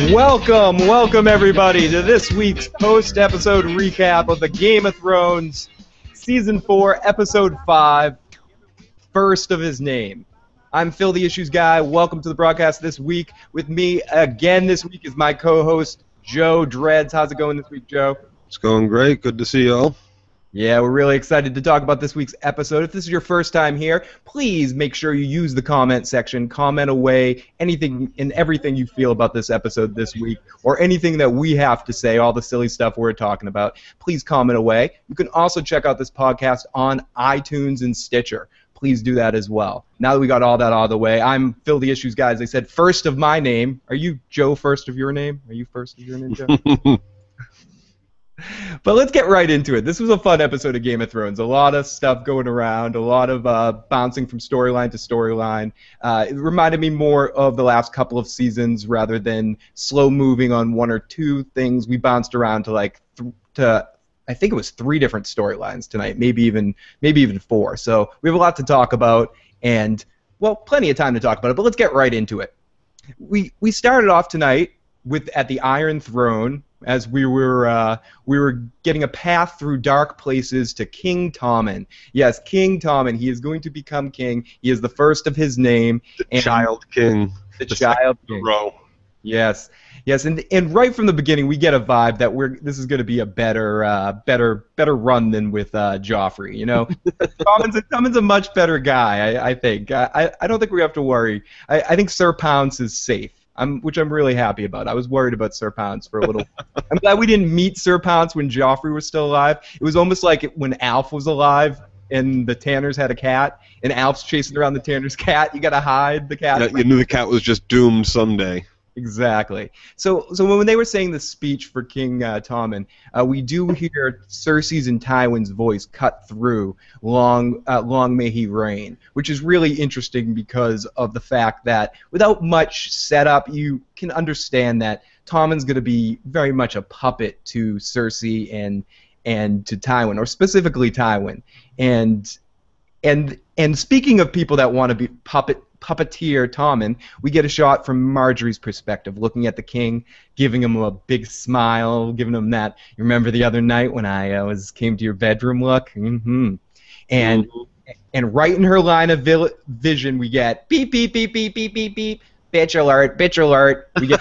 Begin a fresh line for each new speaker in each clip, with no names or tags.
Welcome everybody to this week's post-episode recap of the Game of Thrones Season 4, Episode 5, First of His Name. I'm Phil the Issues Guy. Welcome to the broadcast this week. With me again this week is my co-host, Joe Dreads. How's it going this week, Joe?
It's going great. Good to see you all.
Yeah, we're really excited to talk about this week's episode. If this is your first time here, please make sure you use the comment section. Comment away anything and everything you feel about this episode this week, or anything that we have to say, all the silly stuff we're talking about. Please comment away. You can also check out this podcast on iTunes and Stitcher. Please do that as well. Now that we got all that out of the way, I'm Phil the Issues Guy. As I said, first of my name. Are you Joe first of your name? Are you first of your name, Joe? But let's get right into it. This was a fun episode of Game of Thrones. A lot of stuff going around, a lot of bouncing from storyline to storyline. It reminded me more of the last couple of seasons rather than slow moving on one or two things. We bounced around to I think it was 3 different storylines tonight, maybe even 4. So we have a lot to talk about, and well, plenty of time to talk about it. But let's get right into it. We started off tonight at the Iron Throne, as we were getting a path through dark places to King Tommen. Yes, King Tommen. He is going to become king. He is the first of his name.
The Child King.
The Child King. Yes, and right from the beginning, we get a vibe that this is going to be a better run than with Joffrey. You know, Tommen's a much better guy. I think. I don't think we have to worry. I think Sir Pounce is safe. Which I'm really happy about. I was worried about Sir Pounce for a little. I'm glad we didn't meet Sir Pounce when Joffrey was still alive. It was almost like when Alf was alive and the Tanners had a cat, and Alf's chasing around the Tanner's cat. You gotta hide the cat.
Yeah, you knew the cat was just doomed someday.
Exactly. So when they were saying the speech for King Tommen, we do hear Cersei's and Tywin's voice cut through long may he reign, which is really interesting because of the fact that without much setup, you can understand that Tommen's going to be very much a puppet to Cersei and to Tywin, or specifically Tywin. And speaking of people that want to be puppeteer Tommen, we get a shot from Marjorie's perspective, looking at the king, giving him a big smile, giving him that, you remember the other night when I came to your bedroom look? Mm-hmm. And right in her line of vision, we get beep, beep, beep, beep, beep, beep, beep, bitch alert, bitch alert. We get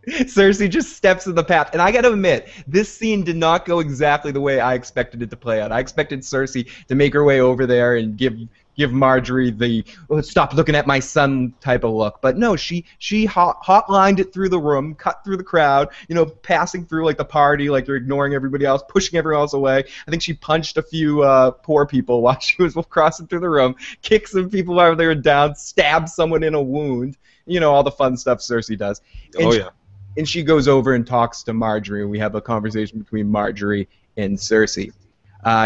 Cersei just steps in the path. And I got to admit, this scene did not go exactly the way I expected it to play out. I expected Cersei to make her way over there and give Marjorie the stop looking at my son type of look. But no, she hotlined it through the room, cut through the crowd, passing through like the party, like they're ignoring everybody else, pushing everyone else away. I think she punched a few poor people while she was crossing through the room, kicked some people while they were down, stabbed someone in a wound. All the fun stuff Cersei does. And she goes over and talks to Marjorie, and we have a conversation between Marjorie and Cersei.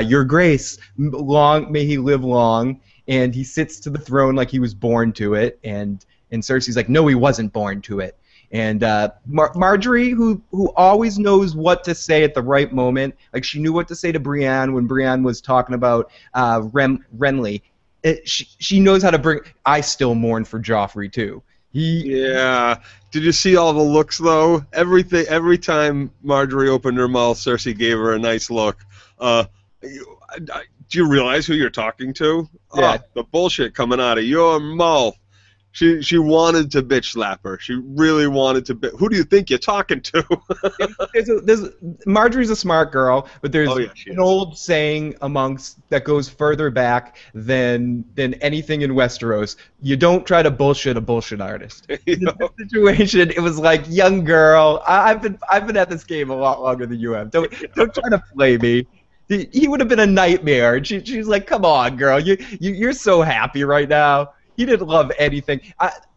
Your Grace, may he live long. And he sits to the throne like he was born to it, and Cersei's like, no, he wasn't born to it. And Marjorie, who always knows what to say at the right moment, like she knew what to say to Brienne when Brienne was talking about Renly. She knows how to bring. I still mourn for Joffrey too.
Yeah. Did you see all the looks though? Every time Marjorie opened her mouth, Cersei gave her a nice look. Do you realize who you're talking to?
Yeah.
Oh, the bullshit coming out of your mouth. She wanted to bitch slap her. She really wanted to. Who do you think you're talking to?
Marjorie's a smart girl, but there's
an
old saying that goes further back than anything in Westeros. You don't try to bullshit a bullshit artist. In this situation, it was like, young girl, I've been at this game a lot longer than you have. Don't try to play me. He would have been a nightmare. And she's like, come on, girl. You're so happy right now. He didn't love anything.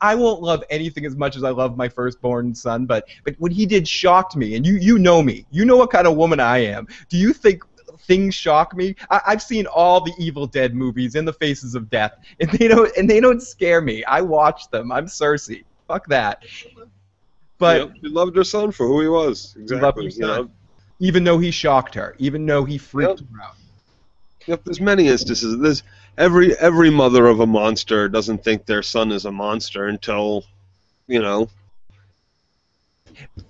I won't love anything as much as I love my firstborn son, but what he did shocked me. And you know me. You know what kind of woman I am. Do you think things shock me? I've seen all the Evil Dead movies and the Faces of Death, and they don't scare me. I watch them. I'm Cersei. Fuck that. But
she loved her son for who he was. Exactly.
She loved her son. Even though he shocked her, even though he freaked her out.
Yep, there's many instances. There's every mother of a monster doesn't think their son is a monster until,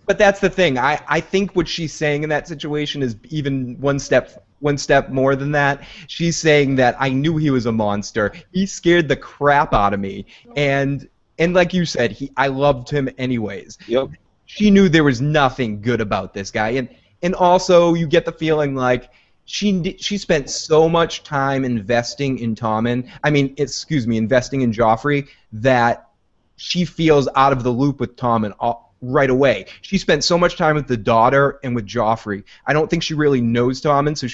But that's the thing. I think what she's saying in that situation is even one step more than that. She's saying that I knew he was a monster. He scared the crap out of me, and like you said, I loved him anyways.
Yep.
She knew there was nothing good about this guy, and also you get the feeling like she spent so much time investing in Tommen. I mean, excuse me, investing in Joffrey, that she feels out of the loop with Tommen right away. She spent so much time with the daughter and with Joffrey. I don't think she really knows Tommen, so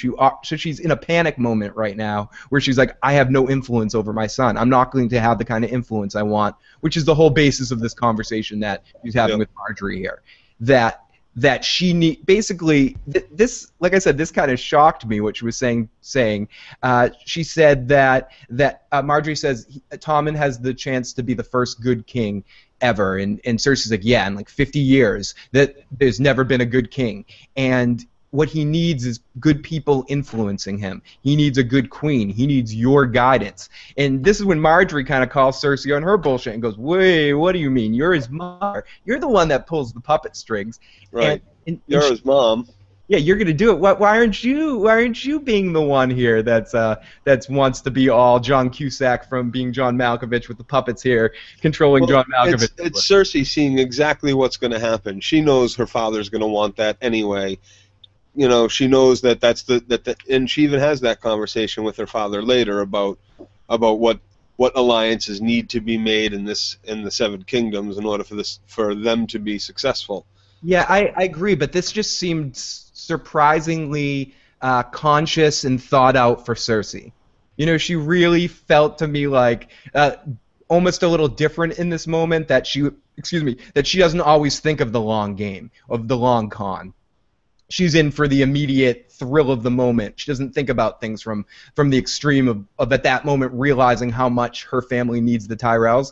she's in a panic moment right now where she's like, I have no influence over my son. I'm not going to have the kind of influence I want, which is the whole basis of this conversation that she's having with Marjorie here. That she basically this, like I said, this kind of shocked me what she was saying. She said that Marjorie says Tommen has the chance to be the first good king ever, and Cersei's like, yeah, in like 50 years that there's never been a good king, and what he needs is good people influencing him. He needs a good queen. He needs your guidance. And this is when Marjorie kind of calls Cersei on her bullshit and goes, wait, what do you mean? You're his mother. You're the one that pulls the puppet strings.
Right. And you're his mom.
Yeah, you're gonna do it. Why aren't you being the one here that's wants to be all John Cusack from being John Malkovich with the puppets here controlling John Malkovich?
It's Cersei seeing exactly what's going to happen. She knows her father's going to want that anyway. You know, she knows that and she even has that conversation with her father later about what alliances need to be made in the Seven Kingdoms in order for them to be successful.
Yeah, I agree, but this just seemed surprisingly conscious and thought out for Cersei. You know, she really felt to me like almost a little different in this moment, that she doesn't always think of the long game, of the long con. She's in for the immediate thrill of the moment. She doesn't think about things from the extreme of at that moment realizing how much her family needs the Tyrells.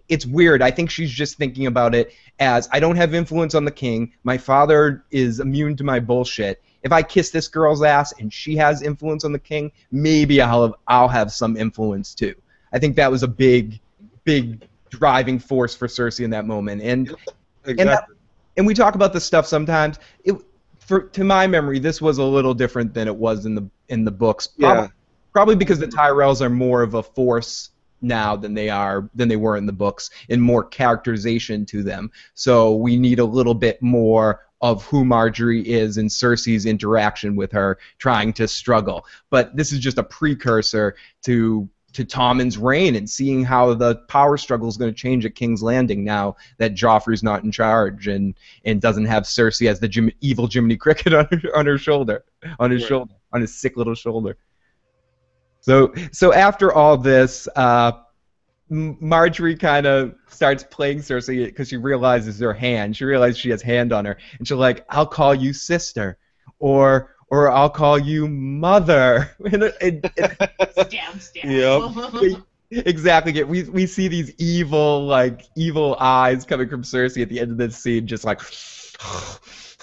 It's weird. I think she's just thinking about it as, I don't have influence on the king. My father is immune to my bullshit. If I kiss this girl's ass and she has influence on the king, maybe I'll have some influence too. I think that was a big driving force for Cersei in that moment. And
exactly.
And we talk about this stuff sometimes. To my memory, this was a little different than it was in the books. Probably because the Tyrells are more of a force now than they were in the books, and more characterization to them. So we need a little bit more of who Marjorie is and Cersei's interaction with her trying to struggle. But this is just a precursor to Tommen's reign and seeing how the power struggle is going to change at King's Landing now that Joffrey's not in charge and doesn't have Cersei as the evil Jiminy Cricket on his sick little shoulder. So after all this, Marjorie kind of starts playing Cersei because she realizes her hand. She realizes she has hand on her, and she's like, "I'll call you sister," or I'll call you mother.
Stab.
Yep.
Exactly. We see these evil eyes coming from Cersei at the end of this scene, just like.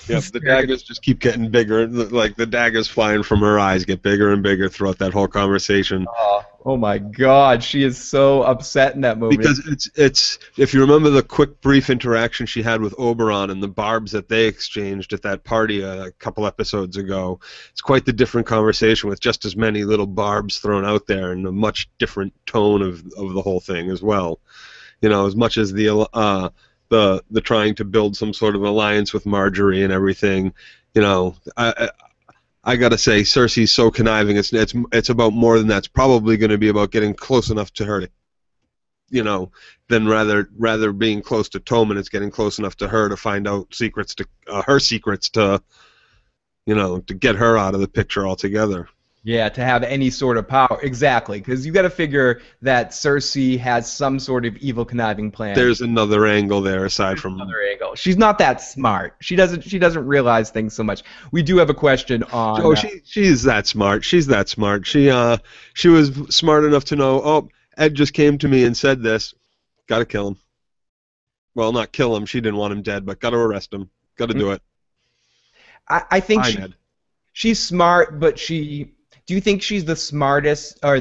Yep, the daggers just keep getting bigger. Like the daggers flying from her eyes get bigger and bigger throughout that whole conversation.
Oh my God, she is so upset in that moment.
Because it's if you remember the quick brief interaction she had with Oberyn and the barbs that they exchanged at that party a couple episodes ago, it's quite the different conversation with just as many little barbs thrown out there and a much different tone of the whole thing as well. You know, as much as the trying to build some sort of alliance with Marjorie and everything, you know, I gotta say Cersei's so conniving. It's about more than that. It's probably going to be about getting close enough to her to, you know, than rather being close to Tommen. It's getting close enough to her to find out her secrets to, you know, to get her out of the picture altogether.
Yeah, to have any sort of power. Exactly, because you got to figure that Cersei has some sort of evil conniving plan.
There's another angle there aside from
another angle. She's not that smart. She doesn't realize things so much. We do have a question on.
Oh, she's that smart. She's that smart. She was smart enough to know. Oh, Ed just came to me and said this. Got to kill him. Well, not kill him. She didn't want him dead, but got to arrest him. Got to do it.
I think she's smart, but do you think she's the smartest, or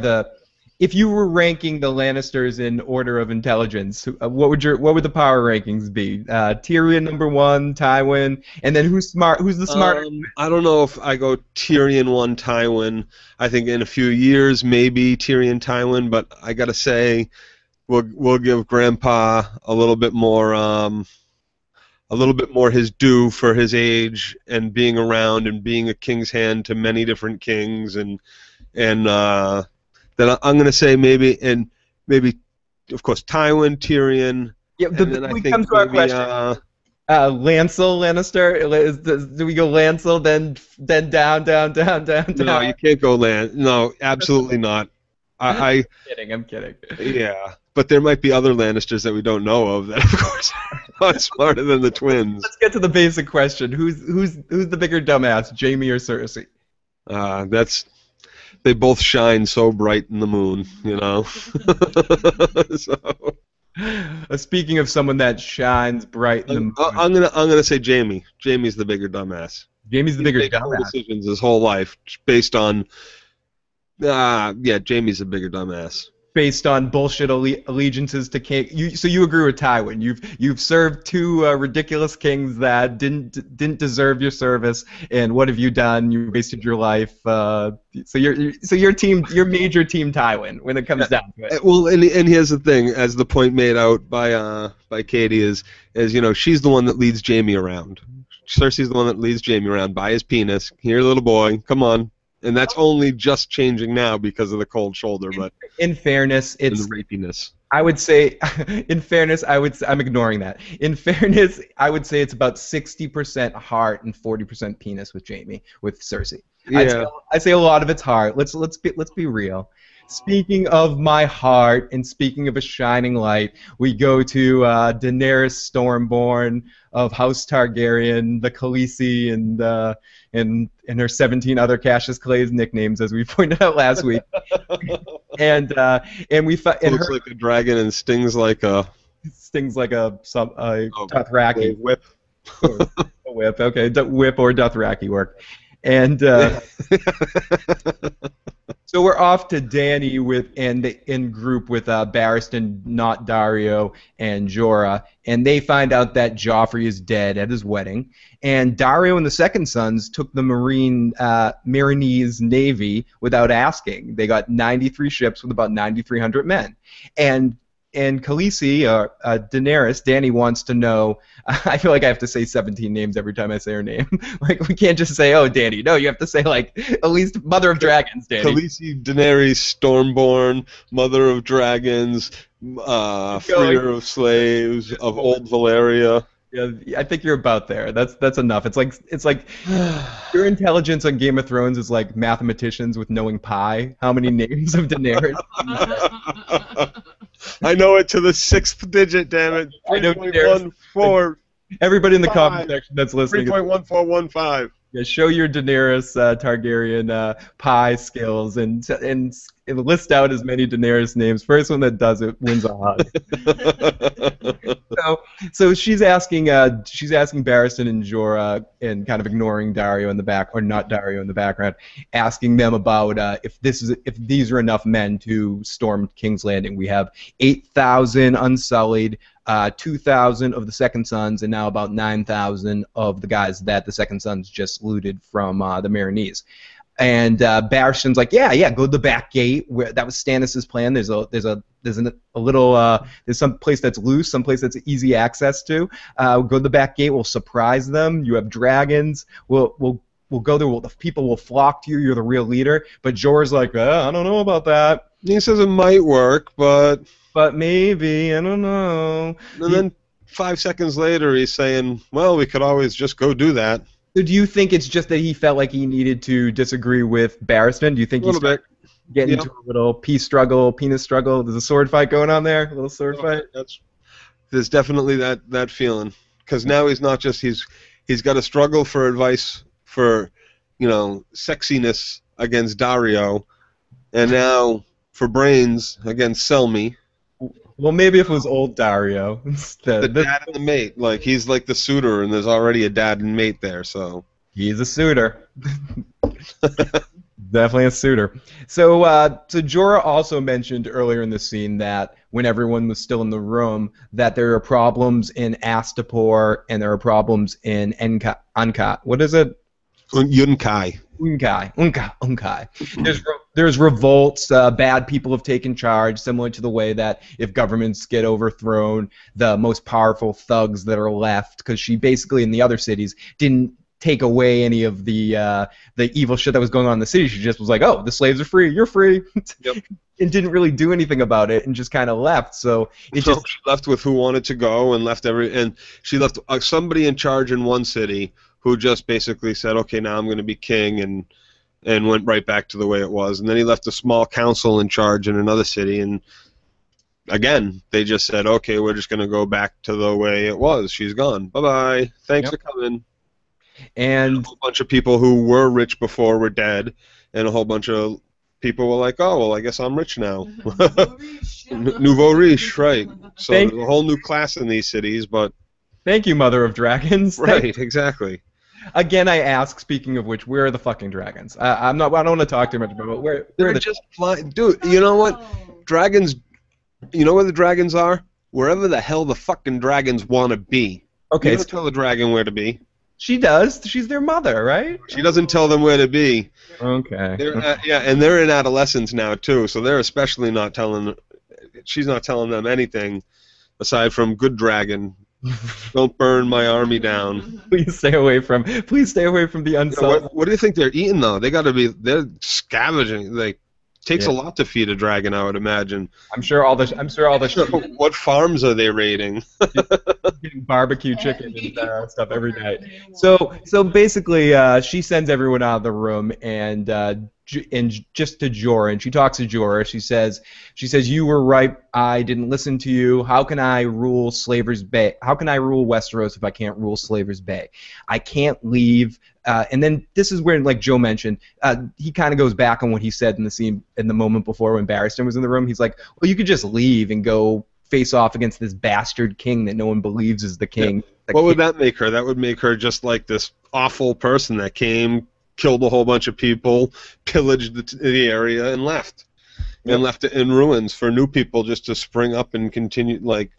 if you were ranking the Lannisters in order of intelligence, what would the power rankings be? Tyrion #1, Tywin, and then who's smart? Who's the smarter?
I don't know if I go Tyrion 1, Tywin. I think in a few years maybe Tyrion, Tywin, but I gotta say we'll give Grandpa a little bit more his due for his age and being around and being a king's hand to many different kings and then I'm going to say maybe of course Tywin, Tyrion.
Yeah, we come to our question. Lancel Lannister. Do we go Lancel then down?
No, you can't go No, absolutely not. I'm
kidding.
Yeah, but there might be other Lannisters that we don't know of that, of course, are smarter than the twins.
Let's get to the basic question: who's the bigger dumbass, Jaime or Cersei?
They both shine so bright in the moon, you know. So.
Speaking of someone that shines bright in the moon,
I'm gonna say Jaime. Jaime's the bigger dumbass.
Jaime's the bigger dumbass.
Decisions his whole life based on. Jaime's a bigger dumbass.
Based on bullshit allegiances to king. So you agree with Tywin? You've served two ridiculous kings that didn't deserve your service, and what have you done? You wasted your life. So your major team Tywin when it comes down to it.
Well, and here's the thing, as the point made out by Katie is she's the one that leads Jaime around. Cersei's the one that leads Jaime around by his penis. Here, little boy, come on. And that's only just changing now because of the cold shoulder, but
in fairness, it's
the rapiness.
I would say, I'm ignoring that. In fairness, I would say it's about 60% heart and 40% penis with Jaime, with Cersei.
Yeah.
I'd say a lot of it's heart. Let's be real. Speaking of my heart and speaking of a shining light, we go to Daenerys Stormborn of House Targaryen, the Khaleesi, and her 17 other Cassius Clay's nicknames, as we pointed out last week. and we
looks like a dragon and stings like a
Dothraki
whip.
A whip, okay, whip or Dothraki work. And so we're off to Dany in group with Barristan, not Dario, and Jorah, and they find out that Joffrey is dead at his wedding. And Dario and the Second Sons took the Meereenese navy without asking. They got 93 ships with about 9,300 men. And Khaleesi, Daenerys, Dany wants to know. I feel like I have to say 17 names every time I say her name. Like, we can't just say, "Oh, Dany." No, you have to say like at least Mother of Dragons, Dany.
Khaleesi, Daenerys, Stormborn, Mother of Dragons, freer of slaves of old Valyria.
Yeah, I think you're about there. That's enough. It's like your intelligence on Game of Thrones is like mathematicians with knowing pi. How many names of Daenerys?
I know it to the 6th digit, damn it. 3.14.
Everybody in the comment section that's listening.
3.1415.
Yeah, show your Daenerys Targaryen pi skills and list out as many Daenerys names. First one that does it wins a hug. So she's asking Barristan and Jorah, and kind of ignoring Dario in the back, or not Dario in the background, asking them about if these are enough men to storm King's Landing. We have 8,000 unsullied, 2,000 of the Second Sons, and now about 9,000 of the guys that the Second Sons just looted from the Meereenese. And Barristan's like, yeah, go to the back gate. That was Stannis' plan. There's some place that's loose, some place that's easy access to. Go to the back gate. We'll surprise them. You have dragons. We'll go there. The people will flock to you. You're the real leader. But Jorah's like, I don't know about that.
He says it might work, but
maybe, I don't know.
And then 5 seconds later, he's saying, well, we could always just go do that.
So do you think it's just that he felt like he needed to disagree with Barristan? Do you think he's getting into a little penis struggle? There's a sword fight going on there? A little sword fight?
There's definitely that feeling. Because now he's not just, he's got to struggle for advice for, sexiness against Dario, and now for brains against Selmy.
Well, maybe if it was old Dario instead.
The dad and the mate. Like, he's like the suitor, and there's already a dad and mate there, so.
He's a suitor. Definitely a suitor. So, so Jorah also mentioned earlier in the scene that when everyone was still in the room, that there are problems in Astapor and there are problems in Ankat. What is it?
Yunkai.
Unkai. There's revolts. Bad people have taken charge, similar to the way that if governments get overthrown, the most powerful thugs that are left, because she basically in the other cities didn't take away any of the evil shit that was going on in the city. She just was like, oh, the slaves are free, you're free.
Yep.
And didn't really do anything about it and just kind of left. So it
So
just
she left with who wanted to go and left and she left somebody in charge in one city who just basically said, okay, now I'm going to be king, and went right back to the way it was. And then he left a small council in charge in another city, and again, they just said, okay, we're just going to go back to the way it was. She's gone. Bye-bye. Thanks for coming.
And
a whole bunch of people who were rich before were dead, and a whole bunch of people were like, oh, well, I guess I'm rich now. Nouveau riche, right. So there's a whole new class in these cities, but...
Thank you, Mother of Dragons.
Right, exactly.
Again, I ask, speaking of which, where are the fucking dragons? I don't want to talk too much about it. Where
They're
are the
just flying. Dude, you know what? Dragons, you know where the dragons are? Wherever the hell the fucking dragons want to be.
Okay.
You don't tell the dragon where to be.
She does. She's their mother, right?
She doesn't tell them where to be.
Okay.
Yeah, and they're in adolescence now, too, so they're especially not telling... She's not telling them anything aside from, good dragon, don't burn my army down.
Please stay away from the unsullied.
What do you think they're eating, though? They're scavenging. Like, takes a lot to feed a dragon, I would imagine.
I'm sure all the
What farms are they raiding?
Getting barbecue chicken and stuff every night. So basically, she sends everyone out of the room and just to Jorah, and she talks to Jorah. She says, you were right. I didn't listen to you. How can I rule Slaver's Bay? How can I rule Westeros if I can't rule Slaver's Bay? I can't leave. And then this is where, like Joe mentioned, he kind of goes back on what he said in the scene in the moment before when Barristan was in the room. He's like, well, you could just leave and go face off against this bastard king that no one believes is the king.
Yeah. What would that make her? That would make her just like this awful person that came, killed a whole bunch of people, pillaged the area, and left. Yep. And left it in ruins for new people just to spring up and continue. Like,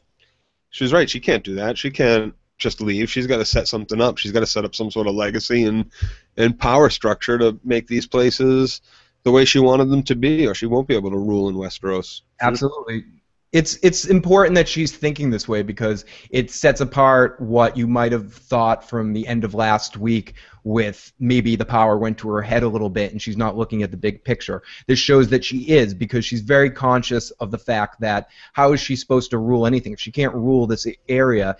she's right. She can't do that. She can't just leave. She's got to set something up. She's got to set up some sort of legacy and power structure to make these places the way she wanted them to be, or she won't be able to rule in Westeros.
Absolutely. It's important that she's thinking this way because it sets apart what you might have thought from the end of last week with maybe the power went to her head a little bit and she's not looking at the big picture. This shows that she is, because she's very conscious of the fact that how is she supposed to rule anything? If she can't rule this area,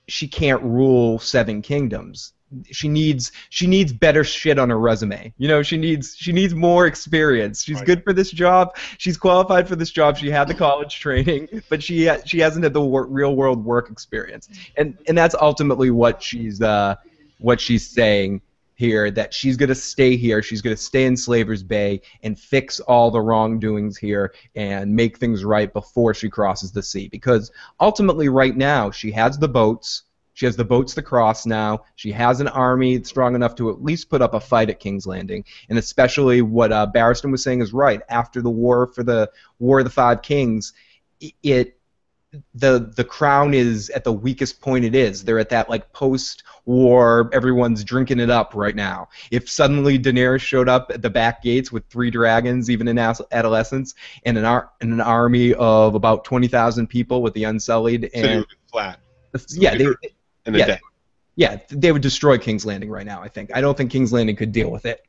she can't rule 7 kingdoms. She needs better shit on her resume. You know, she needs more experience. She's good for this job. She's qualified for this job. She had the college training, but she hasn't had the real world work experience. And that's ultimately what she's saying here, that she's going to stay here. She's going to stay in Slaver's Bay and fix all the wrongdoings here and make things right before she crosses the sea. Because ultimately right now she has the boats. She has the boats to cross now. She has an army strong enough to at least put up a fight at King's Landing. And especially what Barristan was saying is right. After the War of the Five Kings, the crown is at the weakest point it is. They're at that like post-war, everyone's drinking it up right now. If suddenly Daenerys showed up at the back gates with 3 dragons, even in adolescence, and an army of about 20,000 people with the Unsullied, and
flat.
Yeah,
day.
They would destroy King's Landing right now, I think. I don't think King's Landing could deal with it.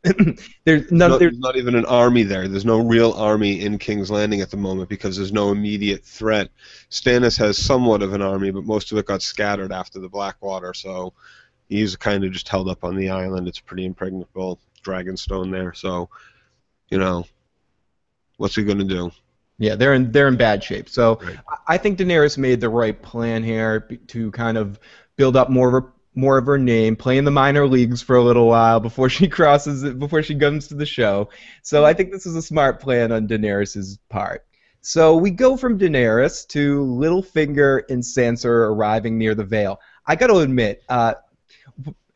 there's
not even an army there. There's no real army in King's Landing at the moment because there's no immediate threat. Stannis has somewhat of an army, but most of it got scattered after the Blackwater, so he's kind of just held up on the island. It's pretty impregnable Dragonstone there, so, you know, what's he going to do?
Yeah, they're in bad shape. So
right.
I think Daenerys made the right plan here to kind of build up more of her name, play in the minor leagues for a little while before she comes to the show. So I think this is a smart plan on Daenerys' part. So we go from Daenerys to Littlefinger and Sansa arriving near the Vale. I got to admit, I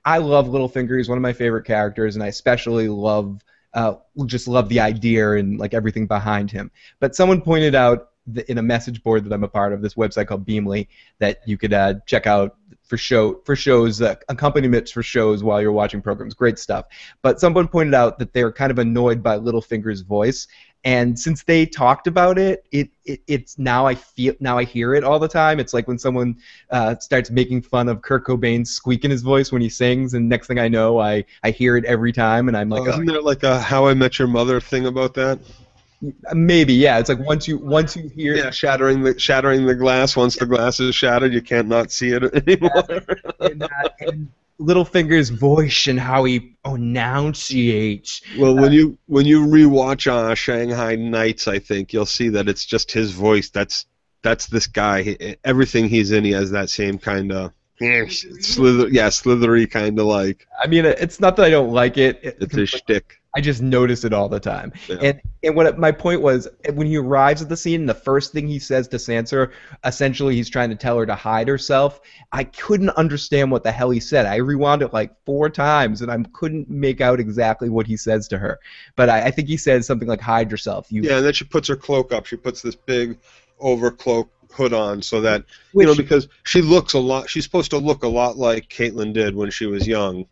love Littlefinger. He's one of my favorite characters, and I especially love just love the idea and like everything behind him. But someone pointed out in a message board that I'm a part of, this website called Beamly, that you could check out for shows, accompaniments for shows while you're watching programs. Great stuff. But someone pointed out that they're kind of annoyed by Littlefinger's voice, and since they talked about it's now I hear it all the time. It's like when someone starts making fun of Kurt Cobain squeaking his voice when he sings, and next thing I know, I hear it every time, and I'm like,
isn't there like a How I Met Your Mother thing about that?
Maybe, yeah. It's like once you hear,
yeah, shattering the glass. Once the glass is shattered, you can't not see it anymore.
and Littlefinger's voice and how he enunciates.
Well, when you rewatch Shanghai Nights, I think you'll see that it's just his voice. That's this guy. Everything he's in, he has that same kind of slithery kind of like.
I mean, it's not that I don't like it.
It's his shtick.
I just notice it all the time.
Yeah.
And what my point was, when he arrives at the scene, the first thing he says to Sansa, essentially he's trying to tell her to hide herself. I couldn't understand what the hell he said. I rewound it like 4 times, and I couldn't make out exactly what he says to her. But I think he says something like, hide yourself.
Yeah, and then she puts her cloak up. She puts this big overcloak hood on so that, because she's supposed to look a lot like Caitlyn did when she was young.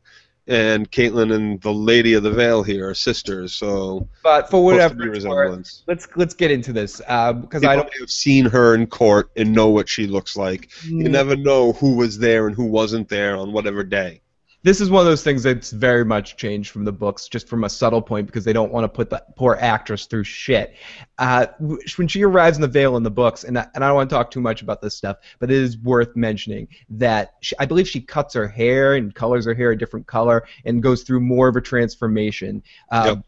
And Caitlyn and the Lady of the Vale here are sisters, so.
But for whatever it's worth, let's get into this because I don't
have seen her in court and know what she looks like. You never know who was there and who wasn't there on whatever day.
This is one of those things that's very much changed from the books, just from a subtle point, because they don't want to put the poor actress through shit. When she arrives in the Vale in the books, and I don't want to talk too much about this stuff, but it is worth mentioning that I believe she cuts her hair and colors her hair a different color and goes through more of a transformation.
Yep.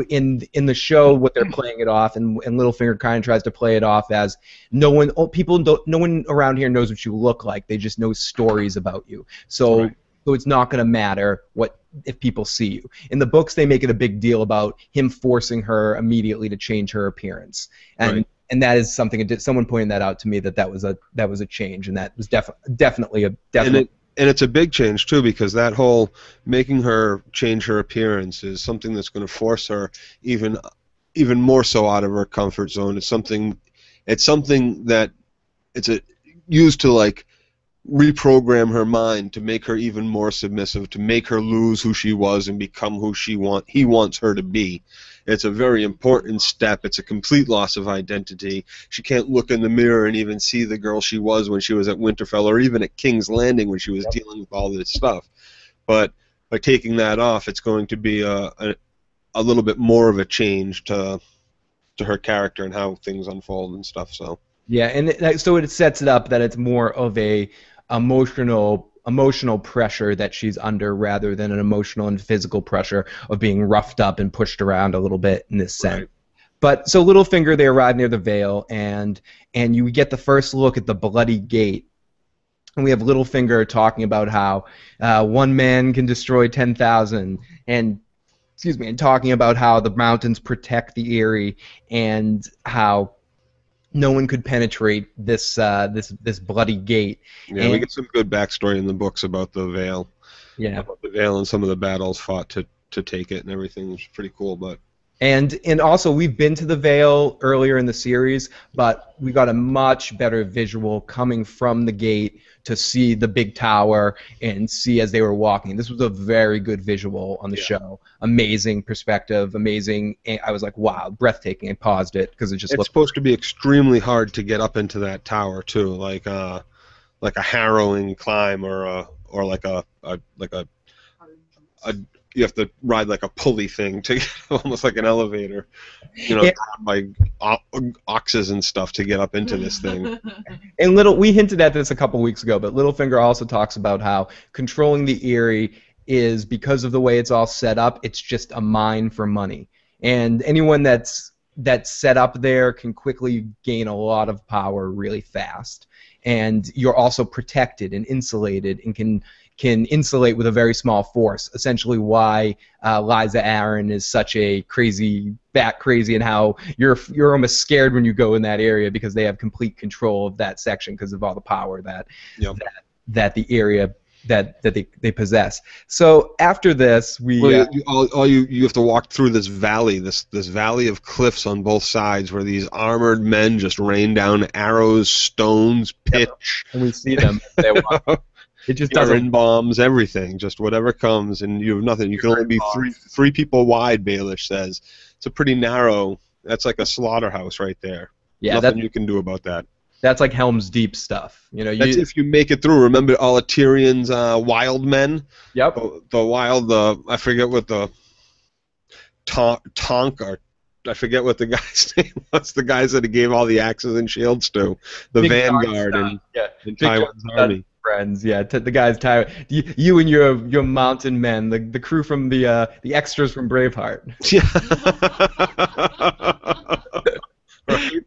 In the show, what they're playing it off, and Littlefinger kind of tries to play it off as no one around here knows what you look like. They just know stories about you. So. Right. So it's not going to matter if people see you. In the books, they make it a big deal about him forcing her immediately to change her appearance, and that is something. Someone pointed that out to me that was a change, and that was definitely. And
it's a big change too, because that whole making her change her appearance is something that's going to force her even more so out of her comfort zone. It's something that used to like reprogram her mind to make her even more submissive, to make her lose who she was and become who he wants her to be. It's a very important step. It's a complete loss of identity. She can't look in the mirror and even see the girl she was when she was at Winterfell, or even at King's Landing when she was dealing with all this stuff. But by taking that off, it's going to be a little bit more of a change to her character and how things unfold and stuff. So.
Yeah, and so it sets it up that it's more of a emotional pressure that she's under rather than an emotional and physical pressure of being roughed up and pushed around a little bit in this sense. Right. But so Littlefinger, they arrive near the Vale, and you get the first look at the bloody gate. And we have Littlefinger talking about how one man can destroy 10,000, and talking about how the mountains protect the Eyrie, and how no one could penetrate this bloody gate.
Yeah, we get some good backstory in the books about the Vale.
Yeah,
about the Vale and some of the battles fought to take it and everything. It's pretty cool, but.
And also, we've been to the Vale earlier in the series, but we got a much better visual coming from the gate to see the big tower and see as they were walking. This was a very good visual on the show. Amazing perspective, amazing. I was like, wow, breathtaking. I paused it because it's
supposed to be extremely hard to get up into that tower too, like a harrowing climb, or like a you have to ride like a pulley thing to get, almost like an elevator, drawn by oxes and stuff to get up into this thing.
And we hinted at this a couple weeks ago, but Littlefinger also talks about how controlling the Eyrie is, because of the way it's all set up, it's just a mine for money. And anyone that's set up there can quickly gain a lot of power really fast. And you're also protected and insulated, and can insulate with a very small force. Essentially, why Lysa Arryn is such a crazy, and how you're almost scared when you go in that area, because they have complete control of that section because of all the power that the area that they possess. So after this,
you have to walk through this valley, this valley of cliffs on both sides, where these armored men just rain down arrows, stones, pitch,
and we see them. It just doesn't
bombs, everything, just whatever comes, and you have nothing. You can only be three people wide. Baelish says it's a pretty narrow. That's like a slaughterhouse right there.
Yeah,
nothing you can do about that.
That's like Helm's Deep stuff.
That's if you make it through. Remember all of Tyrion's wild men?
Yep.
I forget what the Tonk or I forget what the guy's name was. The guys that he gave all the axes and shields to. The
Big
Vanguard in Tywin's army.
Friends, yeah. The guys, you and your mountain men, the crew from the extras from Braveheart.
Yeah. Right.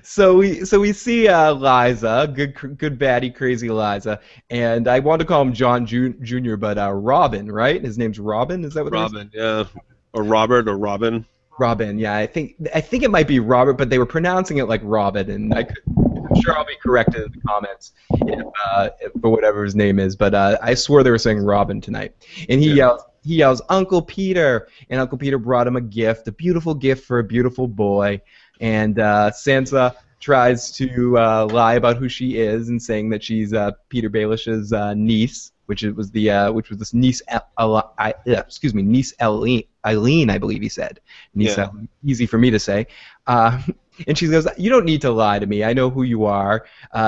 So we see Lysa, good baddie, crazy Lysa, and I want to call him John Jr., but Robin, right? His name's Robin. Is that what?
Robin, yeah, or Robert or Robin.
Robin, yeah. I think it might be Robert, but they were pronouncing it like Robin, and I'm sure I'll be corrected in the comments for whatever his name is. But I swore they were saying Robin tonight, and he yells, "Uncle Peter!" And Uncle Peter brought him a beautiful gift for a beautiful boy. And Sansa tries to lie about who she is, and saying that she's Peter Baelish's niece, which was this niece. Niece Eileen, I believe he said. Niece Eileen, easy for me to say. And she goes, "You don't need to lie to me. I know who you are.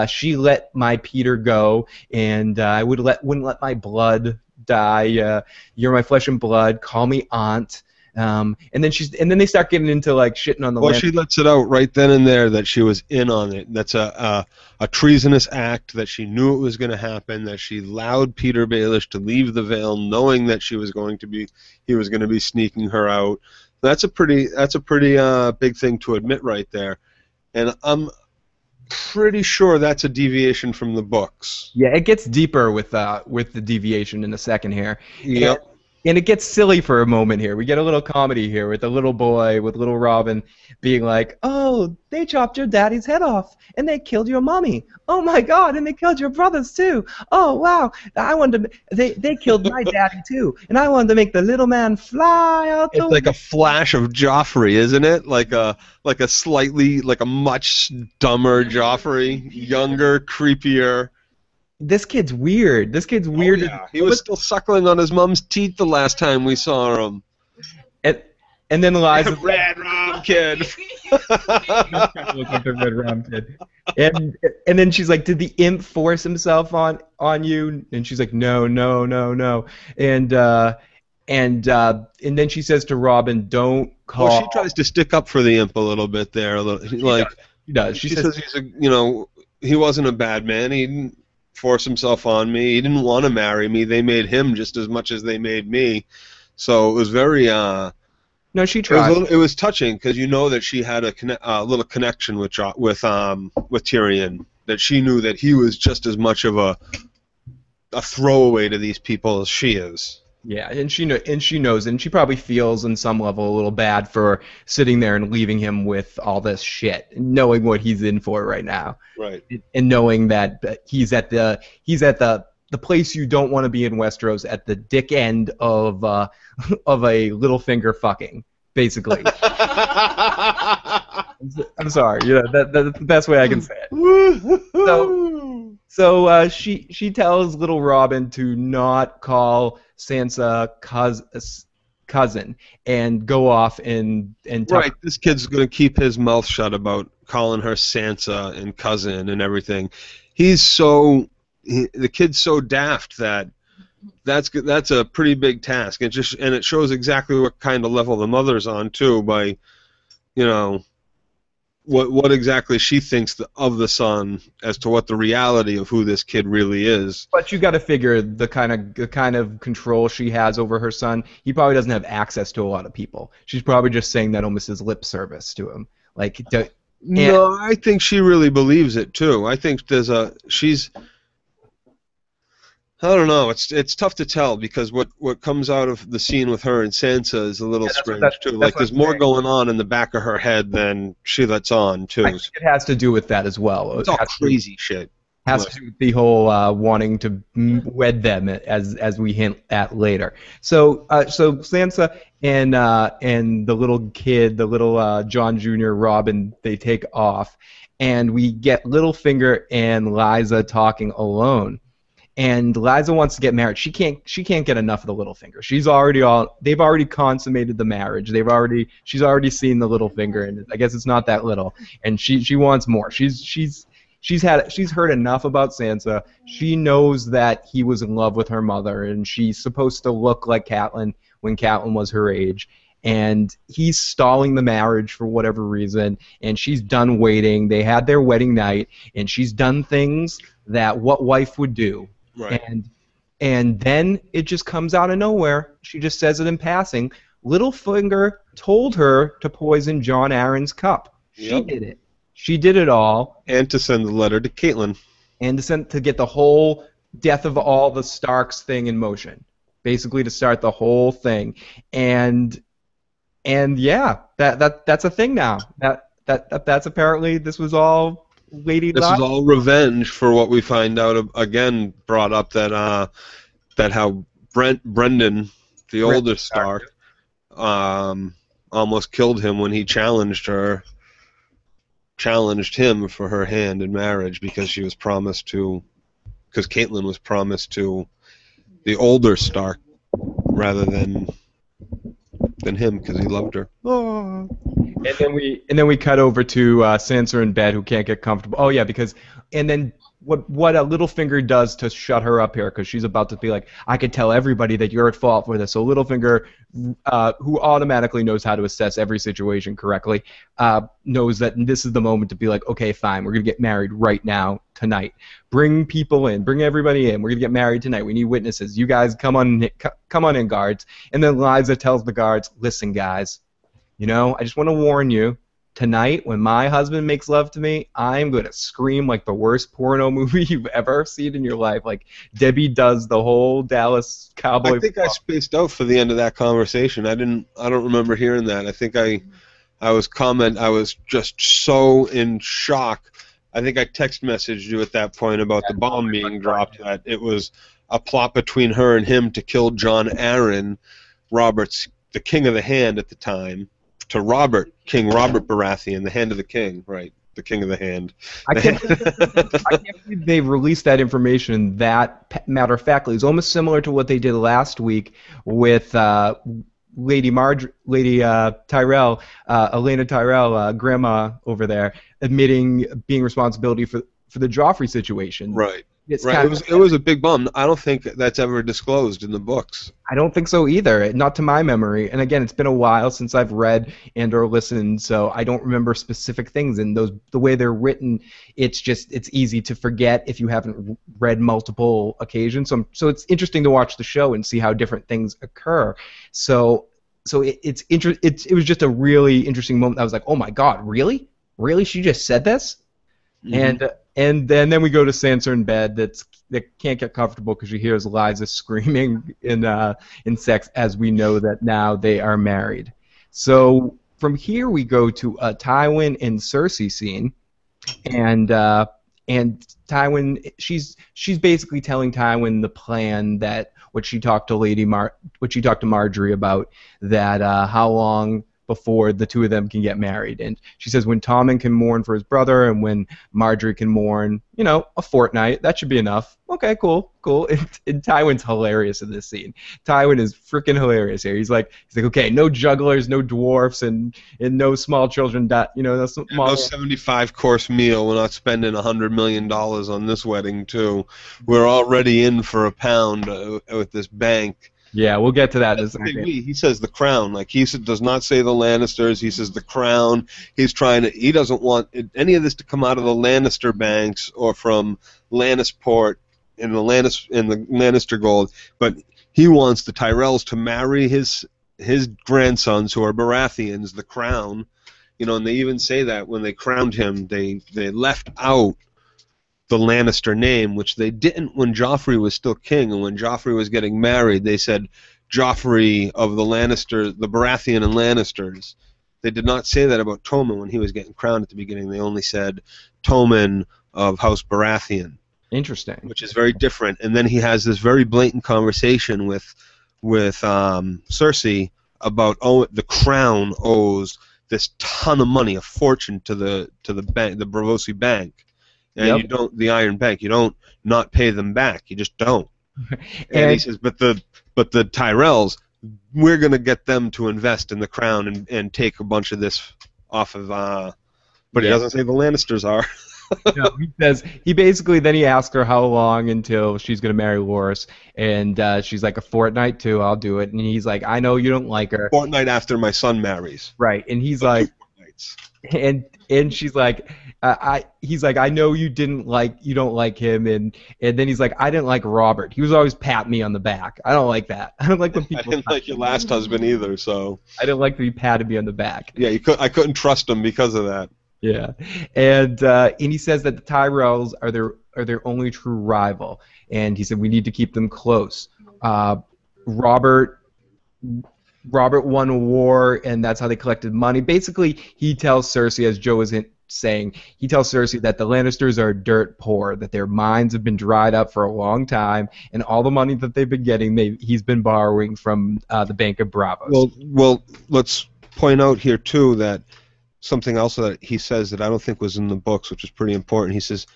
She let my Peter go, and I wouldn't let my blood die. You're my flesh and blood. Call me aunt." And then they start getting into like shitting on the.
Well, she lets it out right then and there that she was in on it. That's a treasonous act. That she knew it was going to happen. That she allowed Peter Baelish to leave the Vale, knowing that he was going to be sneaking her out. That's a pretty big thing to admit right there, and I'm pretty sure that's a deviation from the books.
Yeah, it gets deeper with the deviation in a second here.
Yep.
And it gets silly for a moment here. We get a little comedy here with the little boy, with little Robin, being like, "Oh, they chopped your daddy's head off, and they killed your mommy. Oh my God, and they killed your brothers too. Oh wow, they killed my daddy too, and I wanted to make the little man fly out the
window." It's like a flash of Joffrey, isn't it? Like a much dumber Joffrey, younger, creepier.
This kid's weird. This kid's weird.
Oh, yeah. He was still suckling on his mom's teeth the last time we saw him.
And then Lysa,
Red Rum Kid.
Looks like the Red Rum Kid. And then she's like, "Did the imp force himself on you?" And she's like, "No." And then she says to Robin, "Don't call."
Well, she tries to stick up for the imp a little bit there.
She does. She says
he wasn't a bad man. He didn't force himself on me. He didn't want to marry me. They made him just as much as they made me. So it was very.
No, she tried.
It was touching because you know that she had a little connection with Tyrion. That she knew that he was just as much of a throwaway to these people as she is.
Yeah, and she knows, and she probably feels in some level a little bad for sitting there and leaving him with all this shit, knowing what he's in for right now.
Right.
And knowing that he's at the place you don't want to be in Westeros, at the dick end of a Littlefinger fucking, basically. I'm sorry, that's the best way I can say it. So she tells little Robin to not call Sansa cousin and go off and talk.
Right, this kid's going to keep his mouth shut about calling her Sansa and cousin and everything. The kid's so daft that's a pretty big task. And it shows exactly what kind of level the mother's on too, by what exactly she thinks of the son as to what the reality of who this kid really is.
But you got to figure the kind of control she has over her son. He probably doesn't have access to a lot of people. She's probably just saying that almost as lip service to him.
No, I think she really believes it too. I think she's. I don't know. It's tough to tell because what comes out of the scene with her and Sansa is a little strange too. Like there's more going on in the back of her head than she lets on too.
I think it has to do with that as well.
It's all crazy shit.
Has to do with the whole wanting to wed them, as we hint at later. So Sansa and the little kid, the little John Jr. Robin, they take off, and we get Littlefinger and Lysa talking alone. And Lysa wants to get married. She can't get enough of the Littlefinger. They've already consummated the marriage. She's already seen the Littlefinger, and I guess it's not that little. And she wants more. She's heard enough about Sansa. She knows that he was in love with her mother, and she's supposed to look like Catelyn when Catelyn was her age. And he's stalling the marriage for whatever reason, and she's done waiting. They had their wedding night, and she's done things that what wife would do.
Right.
And then it just comes out of nowhere. She just says it in passing. Littlefinger told her to poison Jon Arryn's cup. She did it. She did it all.
And to send the letter to Catelyn.
And to get the whole death of all the Starks thing in motion. Basically to start the whole thing. And yeah, that's a thing now. That's apparently, this was all Lady
This is all revenge for what we find out again, brought up that how Brendan, the oldest Stark, almost killed him when he challenged him for her hand in marriage because Catelyn was promised to the older Stark rather than him because he loved her. Oh.
And then we cut over to Sansa in bed, who can't get comfortable. Oh yeah, and then what a Littlefinger does to shut her up here, because she's about to be like, I could tell everybody that you're at fault for this. So Littlefinger, who automatically knows how to assess every situation correctly, knows that this is the moment to be like, okay, fine, we're gonna get married right now, tonight. Bring people in, bring everybody in. We're gonna get married tonight. We need witnesses. You guys come on in, guards. And then Lysa tells the guards, listen, guys. I just want to warn you, tonight when my husband makes love to me, I'm going to scream like the worst porno movie you've ever seen in your life. Like Debbie does the whole Dallas Cowboy.
I think I spaced out for the end of that conversation. I don't remember hearing that. I think I was just so in shock. I think I text messaged you at that point about the bomb being dropped, that it was a plot between her and him to kill Jon Arryn, the King of the Hand at the time, to King Robert Baratheon, the Hand of the King, right? The King of the Hand.
I can't believe they released that information that matter-of-factly. It's almost similar to what they did last week with Lady Tyrell, Elena Tyrell, Grandma over there, admitting being responsibility for the Joffrey situation.
Right. Right. It was a big bump. I don't think that's ever disclosed in the books.
I don't think so either, not to my memory. And again, it's been a while since I've read and or listened, so I don't remember specific things. And the way they're written, it's easy to forget if you haven't read multiple occasions. So it's interesting to watch the show and see how different things occur. So it was just a really interesting moment. I was like, oh my God, really? Really? She just said this? Mm-hmm. And then we go to Sansa in bed that can't get comfortable because she hears Lysa screaming in sex, as we know that now they are married. So from here we go to a Tywin and Cersei scene, and Tywin, she's basically telling Tywin the plan, that what she talked to Marjorie about, that how long before the two of them can get married. And she says when Tommen can mourn for his brother and when Marjorie can mourn, a fortnight, that should be enough. Okay, cool. And Tywin's hilarious in this scene. Tywin is freaking hilarious here. He's like, okay, no jugglers, no dwarfs, and no small children. No
75-course meal. We're not spending $100 million on this wedding too. We're already in for £1 with this bank.
Yeah, we'll get to that.
He says the crown. Like, does not say the Lannisters. He says the crown. He doesn't want any of this to come out of the Lannister banks or from Lannisport in the Lannister gold. But he wants the Tyrells to marry his grandsons, who are Baratheons, the crown. And they even say that when they crowned him, they left out the Lannister name, which they didn't when Joffrey was still king, and when Joffrey was getting married, they said Joffrey of the Lannisters, the Baratheon and Lannisters. They did not say that about Tommen when he was getting crowned at the beginning. They only said Tommen of House Baratheon.
Interesting.
which is very different. And then he has this very blatant conversation with Cersei about the crown owes this ton of money, a fortune to the bank, the Braavosi Bank, and you don't, the Iron Bank, you don't not pay them back. You just don't. And he says, but the Tyrells, we're going to get them to invest in the crown and take a bunch of this off of. But he doesn't say the Lannisters are.
No, he says then he asks her how long until she's gonna marry Loras, and she's like, a fortnight too. I'll do it. And he's like, I know you don't like her.
Fortnight after my son marries.
Right, and he's like, and she's like, he's like, I know you don't like him, and then he's like, I didn't like Robert. He was always pat me on the back. I don't like that. I don't like when people.
I didn't like your last husband either, so.
I didn't like that he patted me on the back.
Yeah, I couldn't trust him because of that.
Yeah, and he says that the Tyrells are their only true rival, and he said we need to keep them close. Robert won a war, and that's how they collected money. Basically, he tells Cersei, as Joe was saying, he tells Cersei that the Lannisters are dirt poor, that their mines have been dried up for a long time, and all the money that they've been getting, he's been borrowing from the Bank of Bravos.
Well, let's point out here too that. Something else that he says that I don't think was in the books, which is pretty important. He says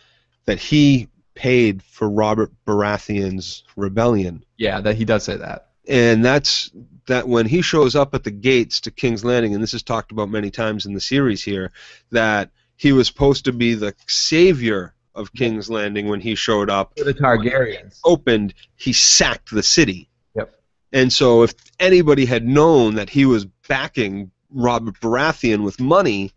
that he paid for Robert Baratheon's rebellion.
Yeah, that he does say that.
And that's that when he shows up at the gates to King's Landing, and this is talked about many times in the series here, that he was supposed to be the savior of King's Landing when he showed up.
For the Targaryens.
Opened, he sacked the city.
Yep.
And so if anybody had known that he was backing Robert Baratheon with money,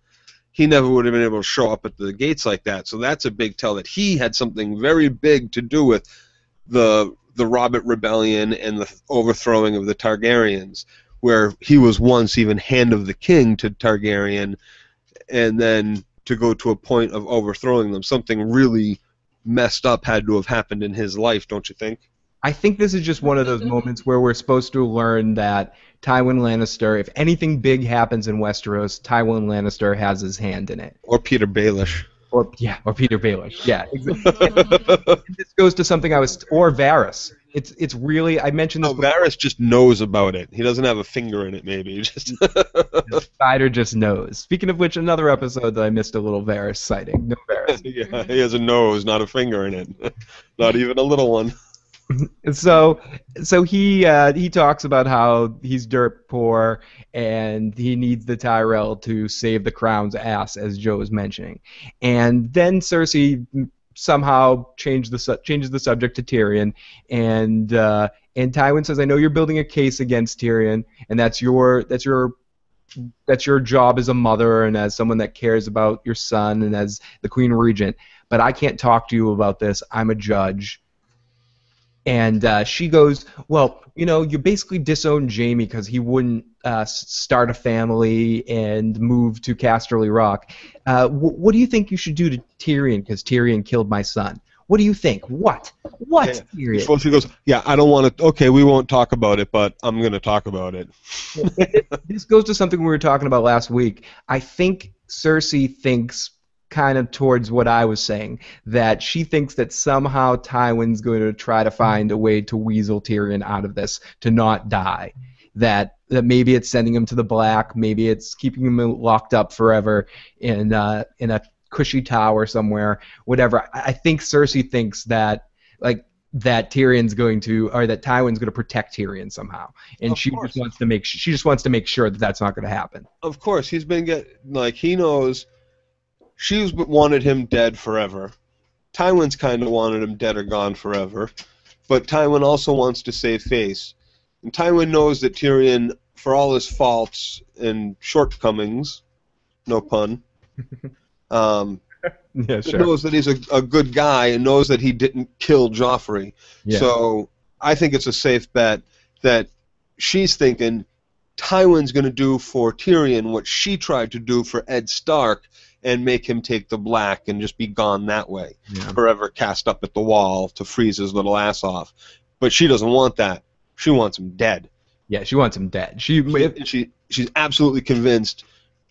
he never would have been able to show up at the gates like that. So that's a big tell that he had something very big to do with the Robert Rebellion and the overthrowing of the Targaryens, where he was once even Hand of the King to Targaryen, and then to go to a point of overthrowing them. Something really messed up had to have happened in his life, don't you think?
I think this is just one of those moments where we're supposed to learn that Tywin Lannister, if anything big happens in Westeros, Tywin Lannister has his hand in it.
Or Peter Baelish.
Or Peter Baelish. Yeah, exactly. This goes to something or Varys. It's really, I mentioned this.
No, Varys just knows about it. He doesn't have a finger in it, maybe.
The spider just knows. Speaking of which, another episode that I missed a little Varys sighting. No Varys.
Yeah, he has a nose, not a finger in it. Not even a little one.
So he talks about how he's dirt poor and he needs the Tyrell to save the crown's ass, as Joe was mentioning, and then Cersei somehow changes the subject to Tyrion, and Tywin says, "I know you're building a case against Tyrion, and that's your job as a mother and as someone that cares about your son and as the Queen Regent, but I can't talk to you about this. I'm a judge." And she goes, well, you basically disowned Jaime because he wouldn't start a family and move to Casterly Rock. What do you think you should do to Tyrion because Tyrion killed my son? What do you think? What? What, Tyrion?
Before she goes, yeah, I don't want to, okay, we won't talk about it, but I'm going to talk about it.
This goes to something we were talking about last week. I think Cersei thinks kind of towards what I was saying, that she thinks that somehow Tywin's going to try to find a way to weasel Tyrion out of this, to not die. That maybe it's sending him to the Black, maybe it's keeping him locked up forever in a cushy tower somewhere, whatever. I think Cersei thinks that that Tywin's going to protect Tyrion somehow, and she just wants to make sure that that's not going to happen.
Of course, he's been he knows. She's wanted him dead forever. Tywin's kind of wanted him dead or gone forever. But Tywin also wants to save face. And Tywin knows that Tyrion, for all his faults and shortcomings, no pun,
yeah, sure.
knows that he's a good guy and knows that he didn't kill Joffrey. Yeah. So I think it's a safe bet that she's thinking Tywin's going to do for Tyrion what she tried to do for Ed Stark, and make him take the Black and just be gone that way, forever cast up at the wall to freeze his little ass off. But she doesn't want that. She wants him dead.
Yeah, she wants him dead.
She's absolutely convinced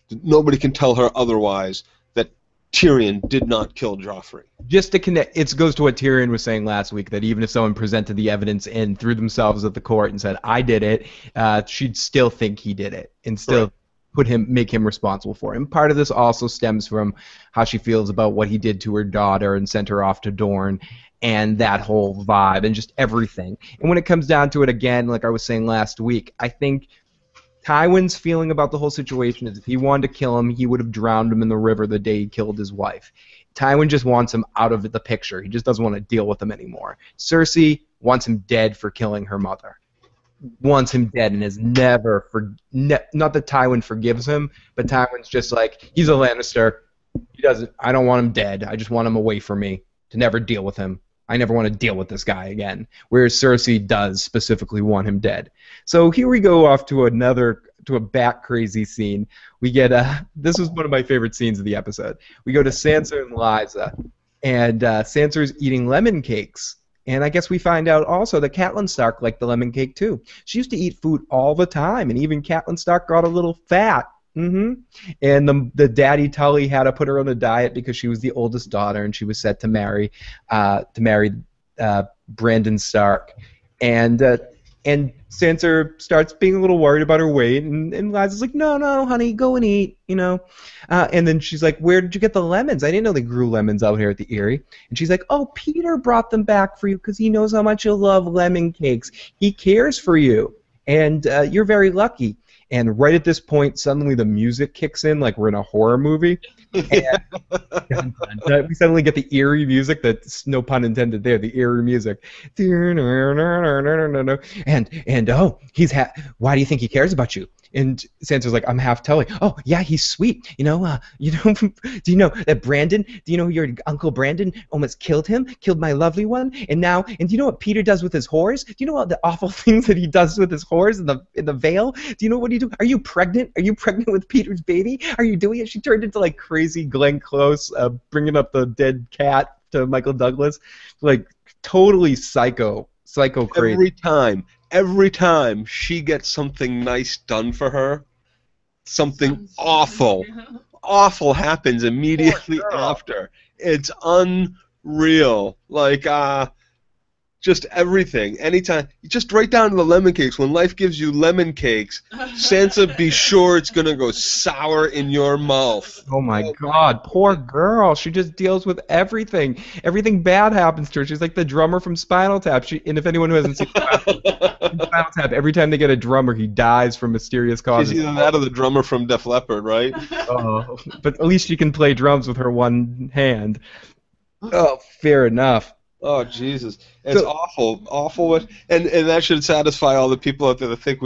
that nobody can tell her otherwise that Tyrion did not kill Joffrey.
Just to connect, it goes to what Tyrion was saying last week, that even if someone presented the evidence and threw themselves at the court and said, I did it, she'd still think he did it and still make him responsible for it. And part of this also stems from how she feels about what he did to her daughter and sent her off to Dorne, and that whole vibe and just everything. And when it comes down to it, again, like I was saying last week, I think Tywin's feeling about the whole situation is if he wanted to kill him, he would have drowned him in the river the day he killed his wife. Tywin just wants him out of the picture. He just doesn't want to deal with him anymore. Cersei wants him dead for killing her mother. Wants him dead and has never not that Tywin forgives him, but Tywin's just like, he's a Lannister. I don't want him dead. I just want him away from me to never deal with him. I never want to deal with this guy again. Whereas Cersei does specifically want him dead. So here we go off to a bat crazy scene. We get this was one of my favorite scenes of the episode. We go to Sansa and Lysa, and Sansa's eating lemon cakes. And I guess we find out also that Catelyn Stark liked the lemon cake too. She used to eat food all the time, and even Catelyn Stark got a little fat. And the daddy Tully had to put her on a diet because she was the oldest daughter and she was set to marry Brandon Stark, and Sansa starts being a little worried about her weight, and Lysa's like, no, honey, go and eat, and then she's like, where did you get the lemons? I didn't know they grew lemons out here at the Eyrie. And she's like, oh, Peter brought them back for you because he knows how much you love lemon cakes. He cares for you, and you're very lucky. And right at this point, suddenly the music kicks in like we're in a horror movie. And we suddenly get the eerie music, that's no pun intended there, the eerie music. And oh, why do you think he cares about you? And Sansa's like, I'm half Tully. Oh, yeah, he's sweet. Do you know that Brandon, do you know your Uncle Brandon almost killed my lovely one? And do you know what Peter does with his whores? Do you know all the awful things that he does with his whores in the Vale? Do you know what he do? Are you pregnant? Are you pregnant with Peter's baby? Are you doing it? She turned into like crazy Glenn Close, bringing up the dead cat to Michael Douglas. Like totally psycho crazy.
Every time she gets something nice done for her, something awful happens immediately after. It's unreal. Like, just everything. Anytime. Just right down to the lemon cakes. When life gives you lemon cakes, Sansa, be sure it's going to go sour in your mouth.
Oh my God. Poor girl. She just deals with everything. Everything bad happens to her. She's like the drummer from Spinal Tap. And if anyone who hasn't seen Spinal Tap, every time they get a drummer, he dies from mysterious causes.
She's either that or the drummer from Def Leppard, right?
Oh, but at least she can play drums with her one hand. Oh, fair enough.
Oh Jesus! It's awful. And that should satisfy all the people out there that think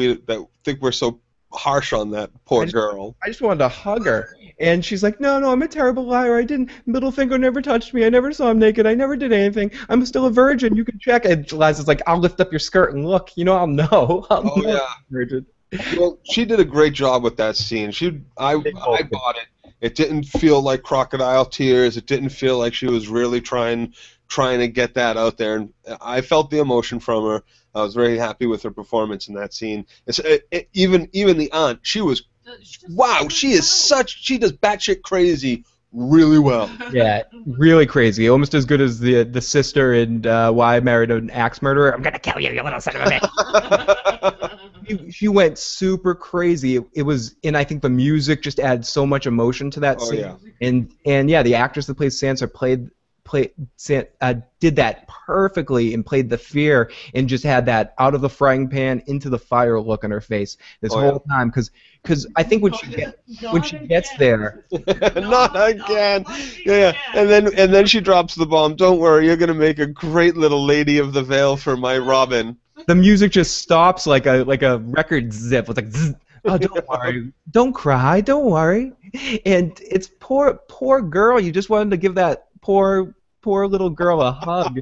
we're so harsh on that poor girl.
I just wanted to hug her, and she's like, "No, I'm a terrible liar. I didn't. Littlefinger never touched me. I never saw him naked. I never did anything. I'm still a virgin. You can check." And Liza's like, "I'll lift up your skirt and look. I'll know. I'll know
yeah.
Virgin."
Well, she did a great job with that scene. I bought it. It didn't feel like crocodile tears. It didn't feel like she was really trying to get that out there, and I felt the emotion from her. I was very happy with her performance in that scene. Even the aunt, she was, wow, she does batshit crazy really well.
Yeah, really crazy. Almost as good as the sister in Why I Married an Axe Murderer. I'm gonna kill you, you little son of a bitch. She went super crazy. It was, and I think the music just adds so much emotion to that scene. Yeah. And yeah, the actress that plays Sansa did that perfectly and played the fear and just had that out of the frying pan into the fire look on her face this whole time, because I think when she gets there,
not again, yeah, and then she drops the bomb. Don't worry, you're gonna make a great little lady of the Vale for my Robin.
The music just stops like a record zip. It's like, zzz. Oh, don't worry, don't cry, don't worry, and it's poor girl. You just wanted to give that poor little girl a hug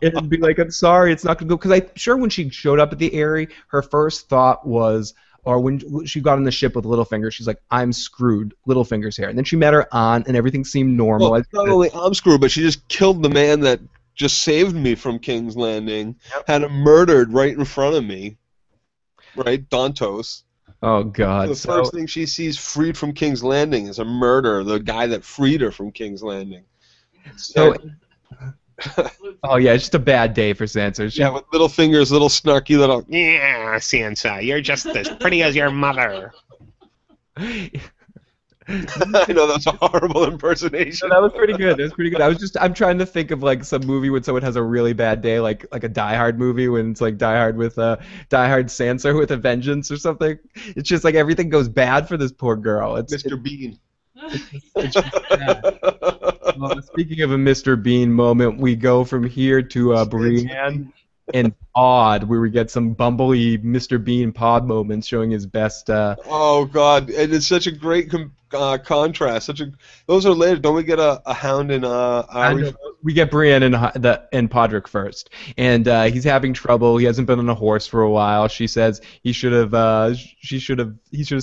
and be like, I'm sorry, it's not gonna go. Because I'm sure when she showed up at the Eyrie, her first thought was, or when she got on the ship with Littlefinger, she's like, I'm screwed, Littlefinger's here. And then she met her aunt, and everything seemed normal.
Well, not only I'm screwed, but she just killed the man that just saved me from King's Landing. Yep. Had him murdered right in front of me. Right, Dantos.
Oh God.
The first thing she sees freed from King's Landing is a murder. The guy that freed her from King's Landing.
So. Oh yeah, it's just a bad day for Sansa.
Yeah, with Littlefinger's little snarky little.
Yeah, Sansa, you're just as pretty as your mother.
I know that's a horrible impersonation.
No, that was pretty good. That was pretty good. I'm trying to think of like some movie when someone has a really bad day, like a Die Hard movie when it's like Die Hard with Die Hard Sansa with a vengeance or something. It's just like everything goes bad for this poor girl.
Mr. Bean.
It's just sad. Well, speaking of a Mr. Bean moment, we go from here to Brienne and Pod, where we get some bumbly Mr. Bean Pod moments showing his best.
Oh God, and it's such a great contrast. Those are later. Don't we get a Hound and Arya?
We get Brienne and Podrick first, and he's having trouble. He hasn't been on a horse for a while. She says he should have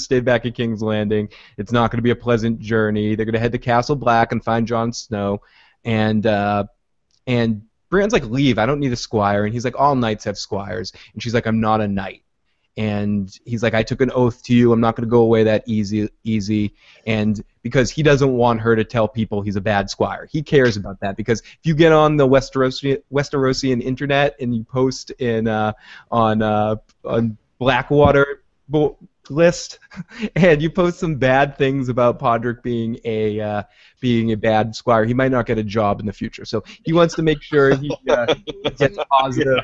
stayed back at King's Landing. It's not going to be a pleasant journey. They're going to head to Castle Black and find Jon Snow, and Brienne's like, leave. I don't need a squire. And he's like, all knights have squires. And she's like, I'm not a knight. And he's like, I took an oath to you. I'm not going to go away that easy. And because he doesn't want her to tell people he's a bad squire. He cares about that because if you get on the Westerosian internet and you post on Blackwater list and you post some bad things about Podrick being a bad squire, he might not get a job in the future. So he wants to make sure he gets positive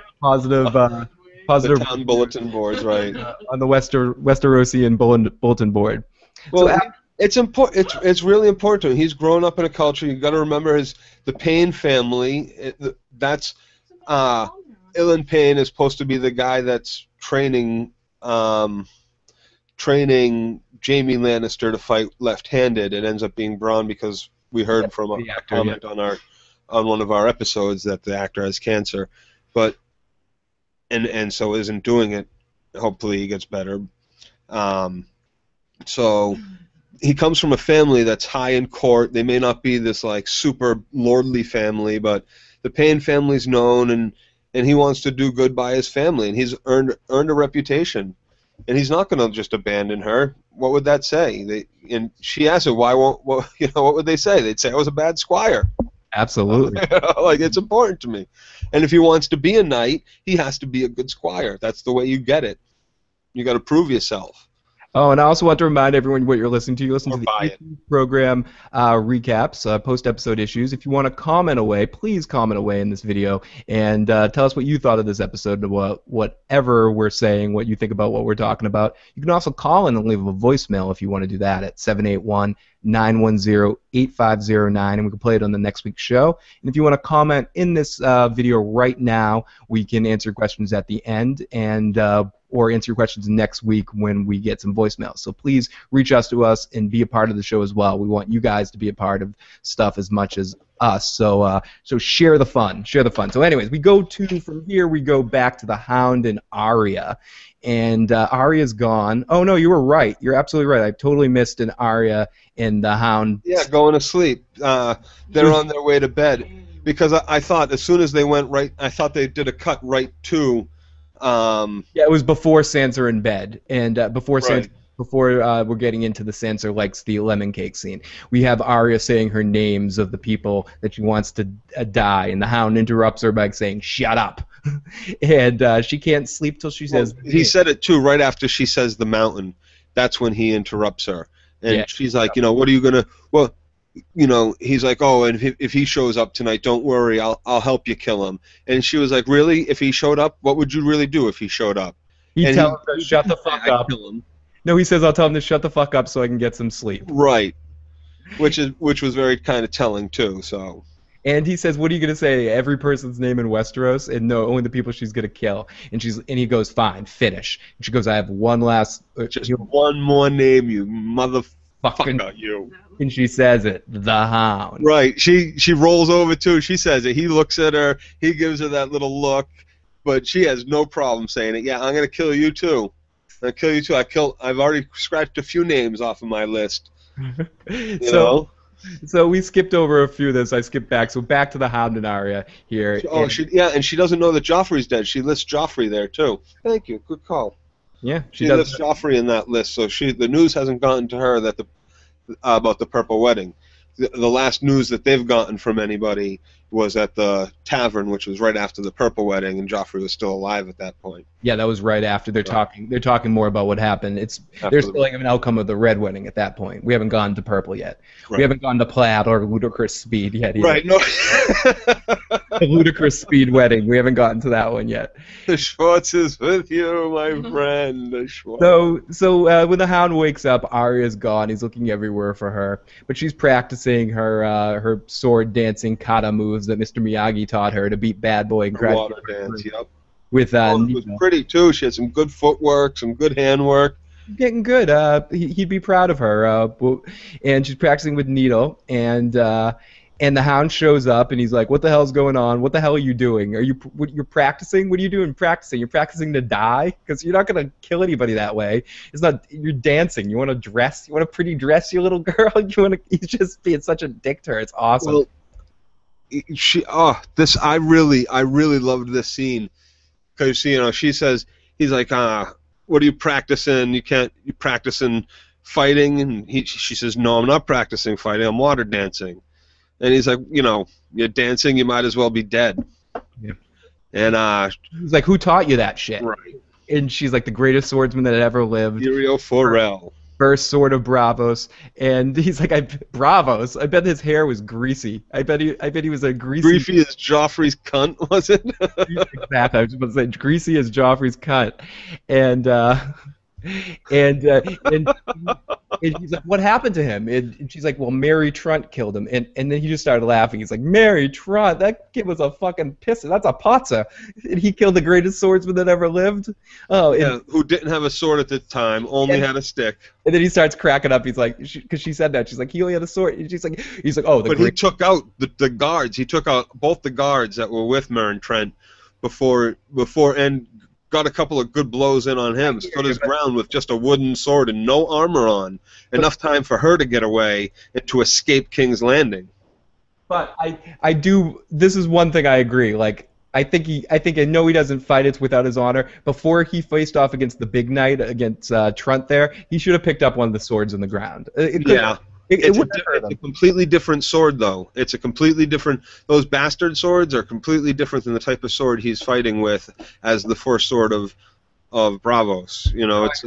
the town bulletin boards, right?
On the Westerosian bulletin board.
Well,
so,
it's important. It's really important to him. He's grown up in a culture. You got to remember the Payne family. That's Ilan Payne is supposed to be the guy that's training Jaime Lannister to fight left-handed. It ends up being Bran because we heard from a comment on one of our episodes that the actor has cancer, but. And so isn't doing it. Hopefully he gets better. So he comes from a family that's high in court. They may not be this like super lordly family, but the Payne family's known, and he wants to do good by his family, and he's earned a reputation, and he's not going to just abandon her. What would that say? And she asked him, what would they say? They'd say I was a bad squire.
Absolutely.
Like, it's important to me. And if he wants to be a knight, he has to be a good squire. That's the way you get it. You got to prove yourself.
Oh, and I also want to remind everyone what you're listening to. You listen to the issues program recaps, post-episode issues. If you want to comment away, please comment away in this video and tell us what you thought of this episode, whatever we're saying, what you think about what we're talking about. You can also call in and leave a voicemail if you want to do that at 781-910-8509, and we can play it on the next week's show. And if you want to comment in this video right now, we can answer questions at the end and or answer your questions next week when we get some voicemails. So please reach out to us and be a part of the show as well. We want you guys to be a part of stuff as much as us. So share the fun. Share the fun. So anyways, from here we go back to the Hound and Arya. And Arya's gone. Oh no, you were right. You're absolutely right. I totally missed an Arya and the Hound.
Yeah, going to sleep. They're on their way to bed. Because I thought as soon as they went right, I thought they did a cut right to...
yeah, it was before Sansa in bed, and before we're getting into the Sansa likes the lemon cake scene. We have Arya saying her names of the people that she wants to die, and the Hound interrupts her by saying, "Shut up," and she can't sleep till she says.
He said it too right after she says the mountain. That's when he interrupts her, and she's like, what are you gonna? Well. He's like, oh, and if he shows up tonight, don't worry, I'll help you kill him. And she was like, really? If he showed up, what would you really do if he showed up?
He tells him to shut the fuck up. No, he says, I'll tell him to shut the fuck up so I can get some sleep.
Right, which was very kind of telling too. So.
And he says, what are you going to say? Every person's name in Westeros? And no, only the people she's going to kill. And he goes, fine, finish. And she goes, I have one last...
Just one more name, you motherfucker, you.
And she says it, the Hound.
Right. She rolls over too. She says it. He looks at her. He gives her that little look, but she has no problem saying it. Yeah, I'm gonna kill you too. I'm gonna kill you too. I've already scratched a few names off of my list.
So we skipped over a few of this. I skipped back. So back to the Hound and Arya here.
Oh, and she doesn't know that Joffrey's dead. She lists Joffrey there too. Thank you. Good call.
Yeah,
She lists Joffrey in that list, so the news hasn't gotten to her that about the purple wedding. The last news that they've gotten from anybody was at the tavern, which was right after the purple wedding, and Joffrey was still alive at that point.
Yeah, that was right after they're talking. They're talking more about what happened. There's still like an outcome of the red wedding at that point. We haven't gone to purple yet. Right. We haven't gone to plaid or ludicrous speed yet. Either.
Right. No.
The ludicrous speed wedding. We haven't gotten to that one yet.
The Schwartz is with you, my friend. The Schwartz.
So when the Hound wakes up, Arya's gone. He's looking everywhere for her, but she's practicing her sword dancing kata moves that Mr. Miyagi taught her to beat Bad Boy and
water dance. Yep.
With
it was pretty too. She had some good footwork, some good handwork.
Getting good. He'd be proud of her. And she's practicing with Needle, and the Hound shows up, and he's like, "What the hell's going on? What the hell are you doing? You're practicing? What are you doing practicing? You're practicing to die? Because you're not gonna kill anybody that way. It's not. You're dancing. You want to dress? You want a pretty dress, you little girl? He's just being such a dick to her. It's awesome."
Well, I really loved this scene. Because she says, he's like, what are you practicing? You practicing fighting? And she says, no, I'm not practicing fighting. I'm water dancing. And he's like, you're dancing. You might as well be dead.
Yeah.
And
he's like, who taught you that shit?
Right.
And she's like the greatest swordsman that ever lived.
Furio Forel.
First sword of Bravos, and he's like, Bravos. I bet his hair was greasy. I bet he was a greasy.
Greasy as Joffrey's cunt, was it?
Exactly. I was just about to say greasy as Joffrey's cunt, and he's like, what happened to him? And she's like, well, Mary Trunt killed him, and then he just started laughing. He's like, Mary Trunt, that kid was a fucking pisser. That's a potza. And he killed the greatest swordsman that ever lived. Oh, yeah,
who didn't have a sword at the time, only had a stick.
And then he starts cracking up. He's like, because she said that, she's like, he only had a sword. And he's like, oh,
he took out the guards. He took out both the guards that were with Meereen Trent before and got a couple of good blows in on him, stood his ground with just a wooden sword and no armor on. Enough time for her to get away and to escape King's Landing.
But I do. This is one thing I agree. Like I know he doesn't fight it without his honor. Before he faced off against the Big Knight against Trunt, he should have picked up one of the swords on the ground. It's a
completely different sword, though. It's a completely different. Those bastard swords are completely different than the type of sword he's fighting with as the first sword of Bravos. It's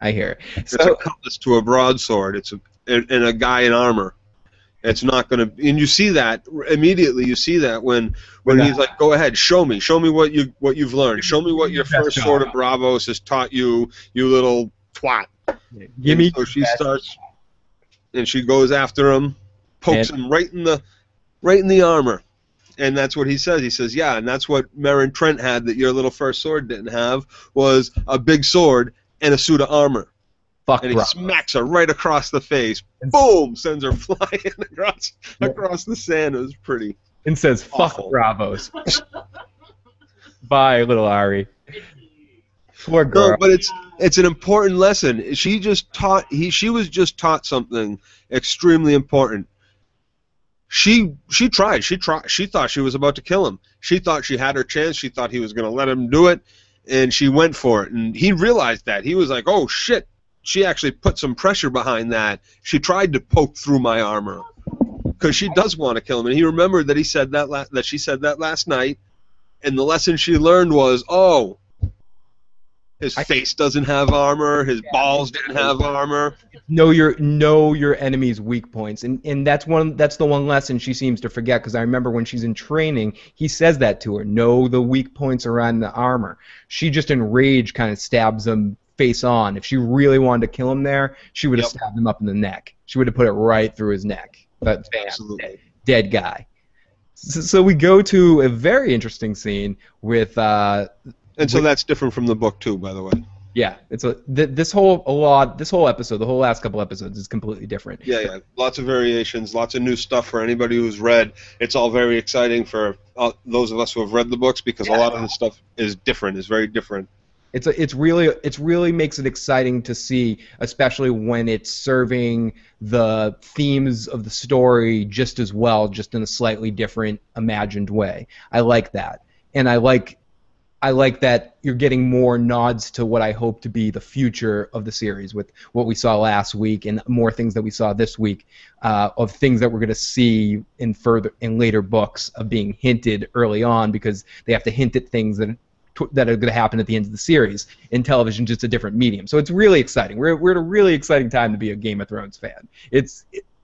I hear.
It's a cutlass to a broadsword. It's a guy in armor. It's not going to, and you see that immediately. You see that when he's like, "Go ahead, show me what you've learned. Show me what your first sword of Bravos has taught you, you little twat."
Give me.
So she starts. And she goes after him, pokes him right in the armor, and that's what he says. He says, "Yeah, and that's what Meereen Trent had that your little first sword didn't have was a big sword and a suit of armor." And he smacks her right across the face. Boom! Sends her flying across the sand. It was pretty.
And says,
awful.
"Fuck Bravos." Bye, little Ari. Poor girl.
No, but it's an important lesson. She was just taught something extremely important. She tried. She thought she was about to kill him. She thought she had her chance. She thought he was going to let him do it, and she went for it. And he realized that. He was like, "Oh shit!" She actually put some pressure behind that. She tried to poke through my armor because she does want to kill him. And he remembered that he said that she said that last night, and the lesson she learned was, oh. His face doesn't have armor. His balls didn't have armor.
Know your enemy's weak points, and that's the one lesson she seems to forget. Because I remember when she's in training, he says that to her. Know the weak points around the armor. She just in rage kind of stabs him face on. If she really wanted to kill him there, she would have stabbed him up in the neck. She would have put it right through his neck. But
absolutely
dead guy. So we go to a very interesting scene with.
And so that's different from the book too, by the way.
Yeah, this whole episode, the whole last couple episodes is completely different.
Yeah, lots of variations, lots of new stuff for anybody who's read. It's all very exciting for those of us who have read the books because a lot of the stuff is different, is very different.
It's really makes it exciting to see, especially when it's serving the themes of the story just as well, just in a slightly different imagined way. I like that, and I like I like that you're getting more nods to what I hope to be the future of the series with what we saw last week and more things that we saw this week of things that we're going to see in later books of being hinted early on because they have to hint at things that are going to happen at the end of the series. In television, just a different medium. So it's really exciting. We're at a really exciting time to be a Game of Thrones fan.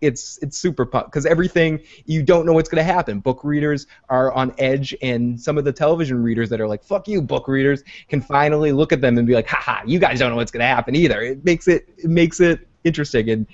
It's super pumped because everything, you don't know what's going to happen. Book readers are on edge, and some of the television readers that are like, fuck you, book readers, can finally look at them and be like, haha, you guys don't know what's going to happen either. It makes it interesting and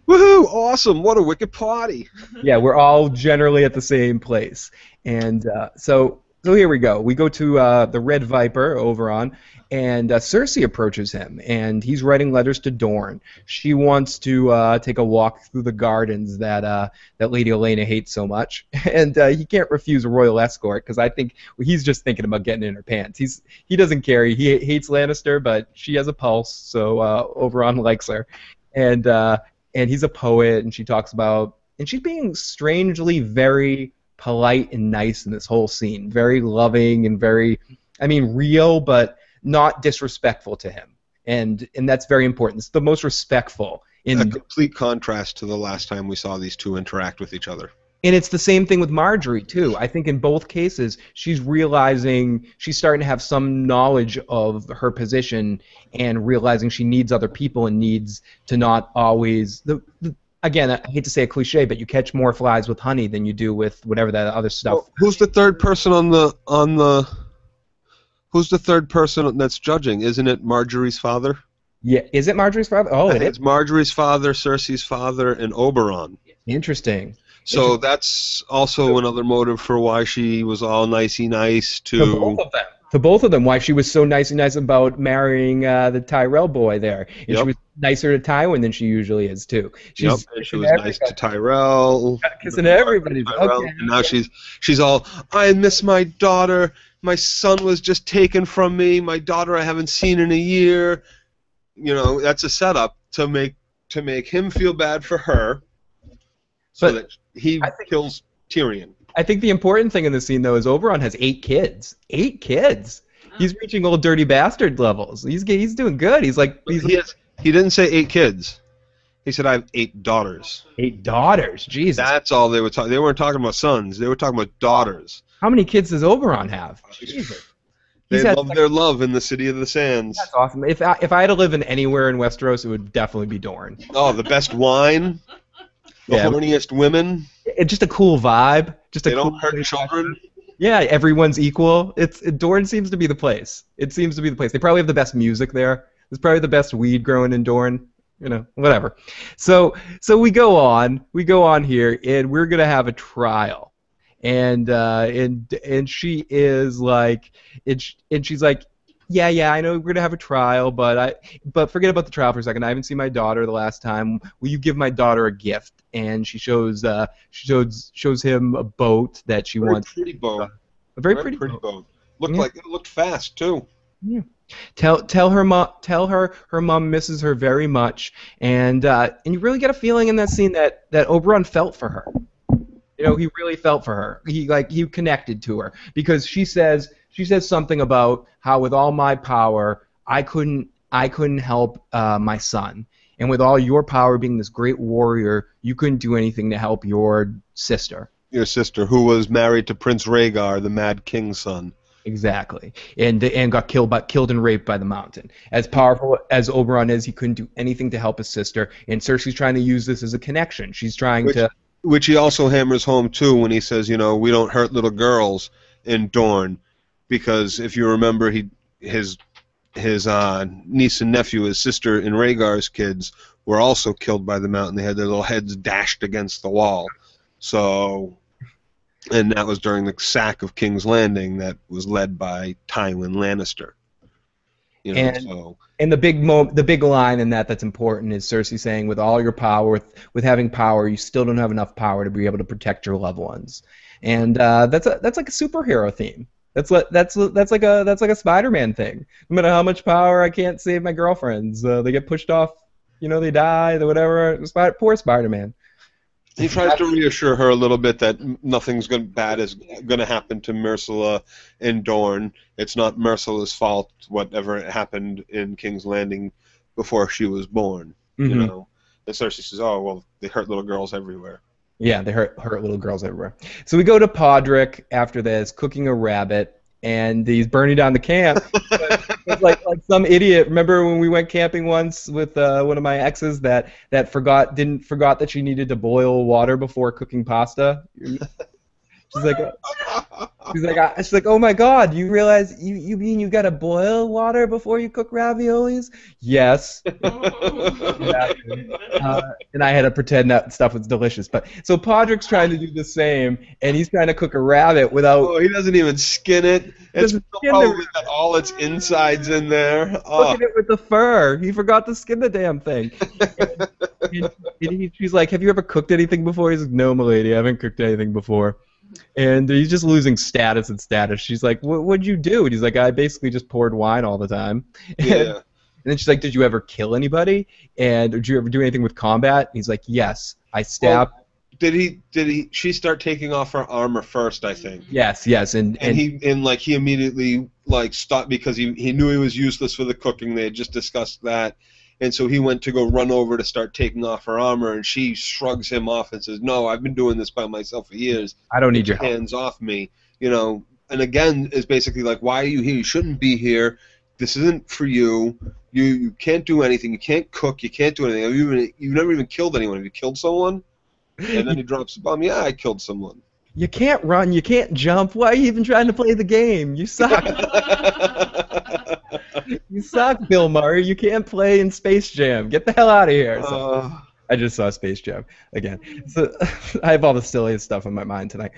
woohoo, awesome, what a wicked party.
Yeah, we're all generally at the same place. And so here we go. We go to the Red Viper, Oberyn, and Cersei approaches him, and he's writing letters to Dorne. She wants to take a walk through the gardens that Lady Olenna hates so much, and he can't refuse a royal escort because I think he's just thinking about getting in her pants. He doesn't care. He hates Lannister, but she has a pulse, so Oberyn likes her, and he's a poet, and she talks about, and she's being strangely very polite and nice in this whole scene. Very loving and very, real, but not disrespectful to him. And that's very important. It's the most respectful.
A complete contrast to the last time we saw these two interact with each other.
And it's the same thing with Marjorie, too. I think in both cases, she's realizing, she's starting to have some knowledge of her position and realizing she needs other people and needs to not always... Again, I hate to say a cliche, but you catch more flies with honey than you do with whatever that other stuff.
Well, who's the third person Who's the third person that's judging? Isn't it Marjorie's father?
Yeah, is it Marjorie's father? Oh,
it's Marjorie's father, Cersei's father, and Oberyn.
Interesting.
So that's also another motive for why she was all nicey nice to
both of them. To both of them, why she was so nice about marrying the Tyrell boy there. And she was nicer to Tywin than she usually is, too.
And she was nice to Tyrell.
Kissing everybody.
Okay. And now she's all, I miss my daughter. My son was just taken from me. My daughter I haven't seen in a year. That's a setup to make him feel bad for her so that he kills Tyrion.
I think the important thing in this scene, though, is Oberyn has 8 kids. 8 kids. He's reaching old dirty bastard levels. He's doing good. He
didn't say 8 kids. He said I have 8 daughters.
8 daughters. Jesus.
That's all they were talking. They weren't talking about sons. They were talking about daughters.
How many kids does Oberyn have? Jesus.
They love their love in the City of the Sands.
That's awesome. If I had to live in anywhere in Westeros, it would definitely be Dorne.
Oh, the best wine. The horniest women.
It's just a cool vibe.
They don't hurt children.
Yeah, everyone's equal. Dorne seems to be the place. It seems to be the place. They probably have the best music there. There's probably the best weed growing in Dorne. Whatever. So we go on here, and we're gonna have a trial, and she is like, and she's like, yeah, I know we're gonna have a trial, but forget about the trial for a second. I haven't seen my daughter the last time. Will you give my daughter a gift? And she shows him a boat that she wants.
Pretty boat.
A very pretty
boat. It looked fast too.
Yeah. Tell her mom misses her very much, and you really get a feeling in that scene that Oberyn felt for her. He really felt for her. He connected to her because she says something about how with all my power I couldn't help my son, and with all your power being this great warrior, you couldn't do anything to help your sister.
Your sister, who was married to Prince Rhaegar, the Mad King's son.
Exactly, and got killed and raped by the Mountain. As powerful as Oberyn is, he couldn't do anything to help his sister. And Cersei's trying to use this as a connection. She's trying
which he also hammers home too when he says, we don't hurt little girls in Dorne, because if you remember, his niece and nephew, his sister and Rhaegar's kids, were also killed by the Mountain. They had their little heads dashed against the wall. So. And that was during the sack of King's Landing that was led by Tywin Lannister.
And the big line in that's important is Cersei saying, with all your power, with having power, you still don't have enough power to be able to protect your loved ones. And that's like a superhero theme. That's like a Spider-Man thing. No matter how much power, I can't save my girlfriends. They get pushed off. They die. Whatever. Poor Spider-Man.
He tries to reassure her a little bit that nothing's bad is going to happen to Myrcella and Dorne. It's not Myrcella's fault, whatever happened in King's Landing before she was born. You know, and Cersei says, "Oh well, they hurt little girls everywhere."
Yeah, they hurt little girls everywhere. So we go to Podrick after this, cooking a rabbit. And he's burning down the camp. It's like some idiot. Remember when we went camping once with one of my exes that forgot that she needed to boil water before cooking pasta? She's like, oh my God, you realize you mean you gotta boil water before you cook raviolis? Yes. Exactly. And I had to pretend that stuff was delicious. But so Podrick's trying to do the same, and he's trying to cook a rabbit without.
Oh, he doesn't even skin it. It's probably got all its insides in there.
Look at it with the fur. He forgot to skin the damn thing. She's like, have you ever cooked anything before? He's like, no, milady, I haven't cooked anything before. And he's just losing status and status. She's like, what'd you do? And he's like, I basically just poured wine all the time.
Yeah.
And then she's like, did you ever kill anybody? And did you ever do anything with combat? And he's like, yes, I stabbed.
Well, she start taking off her armor first, I think.
Yes. And
he immediately stopped because he knew he was useless for the cooking. They had just discussed that. And so he went to go run over to start taking off her armor, and she shrugs him off and says, "No, I've been doing this by myself for years.
I don't need your help.
Hands off me." You know, and again, is basically like, "Why are you here? You shouldn't be here. This isn't for you. You can't do anything. You can't cook. You can't do anything. You've never even killed anyone. Have you killed someone?" And then he drops the bomb. Yeah, I killed someone.
You can't run. You can't jump. Why are you even trying to play the game? You suck. You suck, Bill Murray. You can't play in Space Jam. Get the hell out of here. So, I just saw Space Jam again. So I have all the silliest stuff in my mind tonight.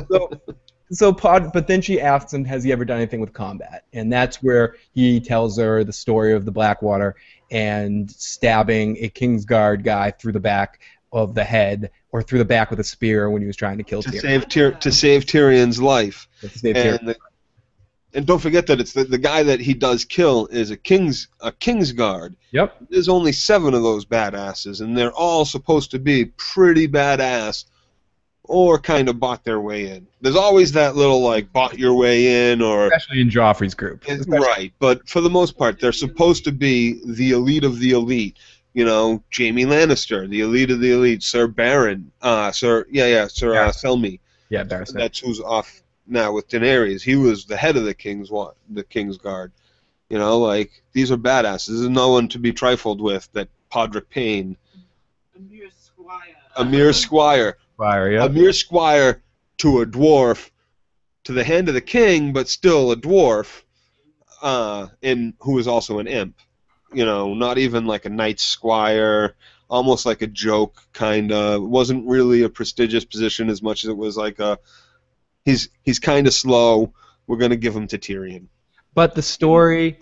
But then she asks him, has he ever done anything with combat? And that's where he tells her the story of the Blackwater and stabbing a Kingsguard guy through the back of the head or through the back with a spear when he was trying to kill Tyrion.
To save Tyrion's life.
Tyrion.
And don't forget that it's the guy that he does kill is a Kingsguard.
Yep.
There's only 7 of those badasses, and they're all supposed to be pretty badass or kind of bought their way in. There's always that little, bought your way in or...
Especially in Joffrey's group.
Right, but for the most part, they're supposed to be the elite of the elite. You know, Jaime Lannister, the elite of the elite, Sir Baron, Sir Selmy.
Yeah, Barristan.
That's who's off now with Daenerys. He was the head of the Kingsguard. You know, these are badasses. This is no one to be trifled with. That Podrick Payne.
A mere squire.
A mere squire. A mere squire to a dwarf, to the hand of the king, but still a dwarf, and who is also an imp. You know, not even like a knight's squire, almost like a joke, kind of. It wasn't really a prestigious position as much as it was like a, he's kind of slow, we're going to give him to Tyrion.
But the story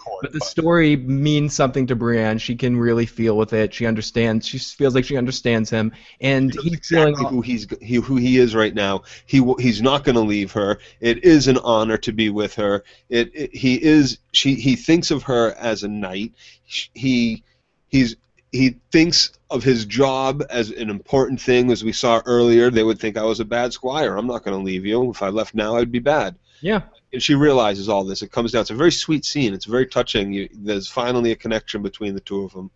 means something to Brienne. She can really feel with it. She understands. She feels like she understands him, and he's
exactly who he is right now. He's not going to leave her. It is an honor to be with her. He thinks of her as a knight. He thinks of his job as an important thing. As we saw earlier, they would think I was a bad squire. I'm not going to leave you. If I left now, I'd be bad.
Yeah.
And she realizes all this. It comes down. It's a very sweet scene. It's very touching. There's finally a connection between the two of them.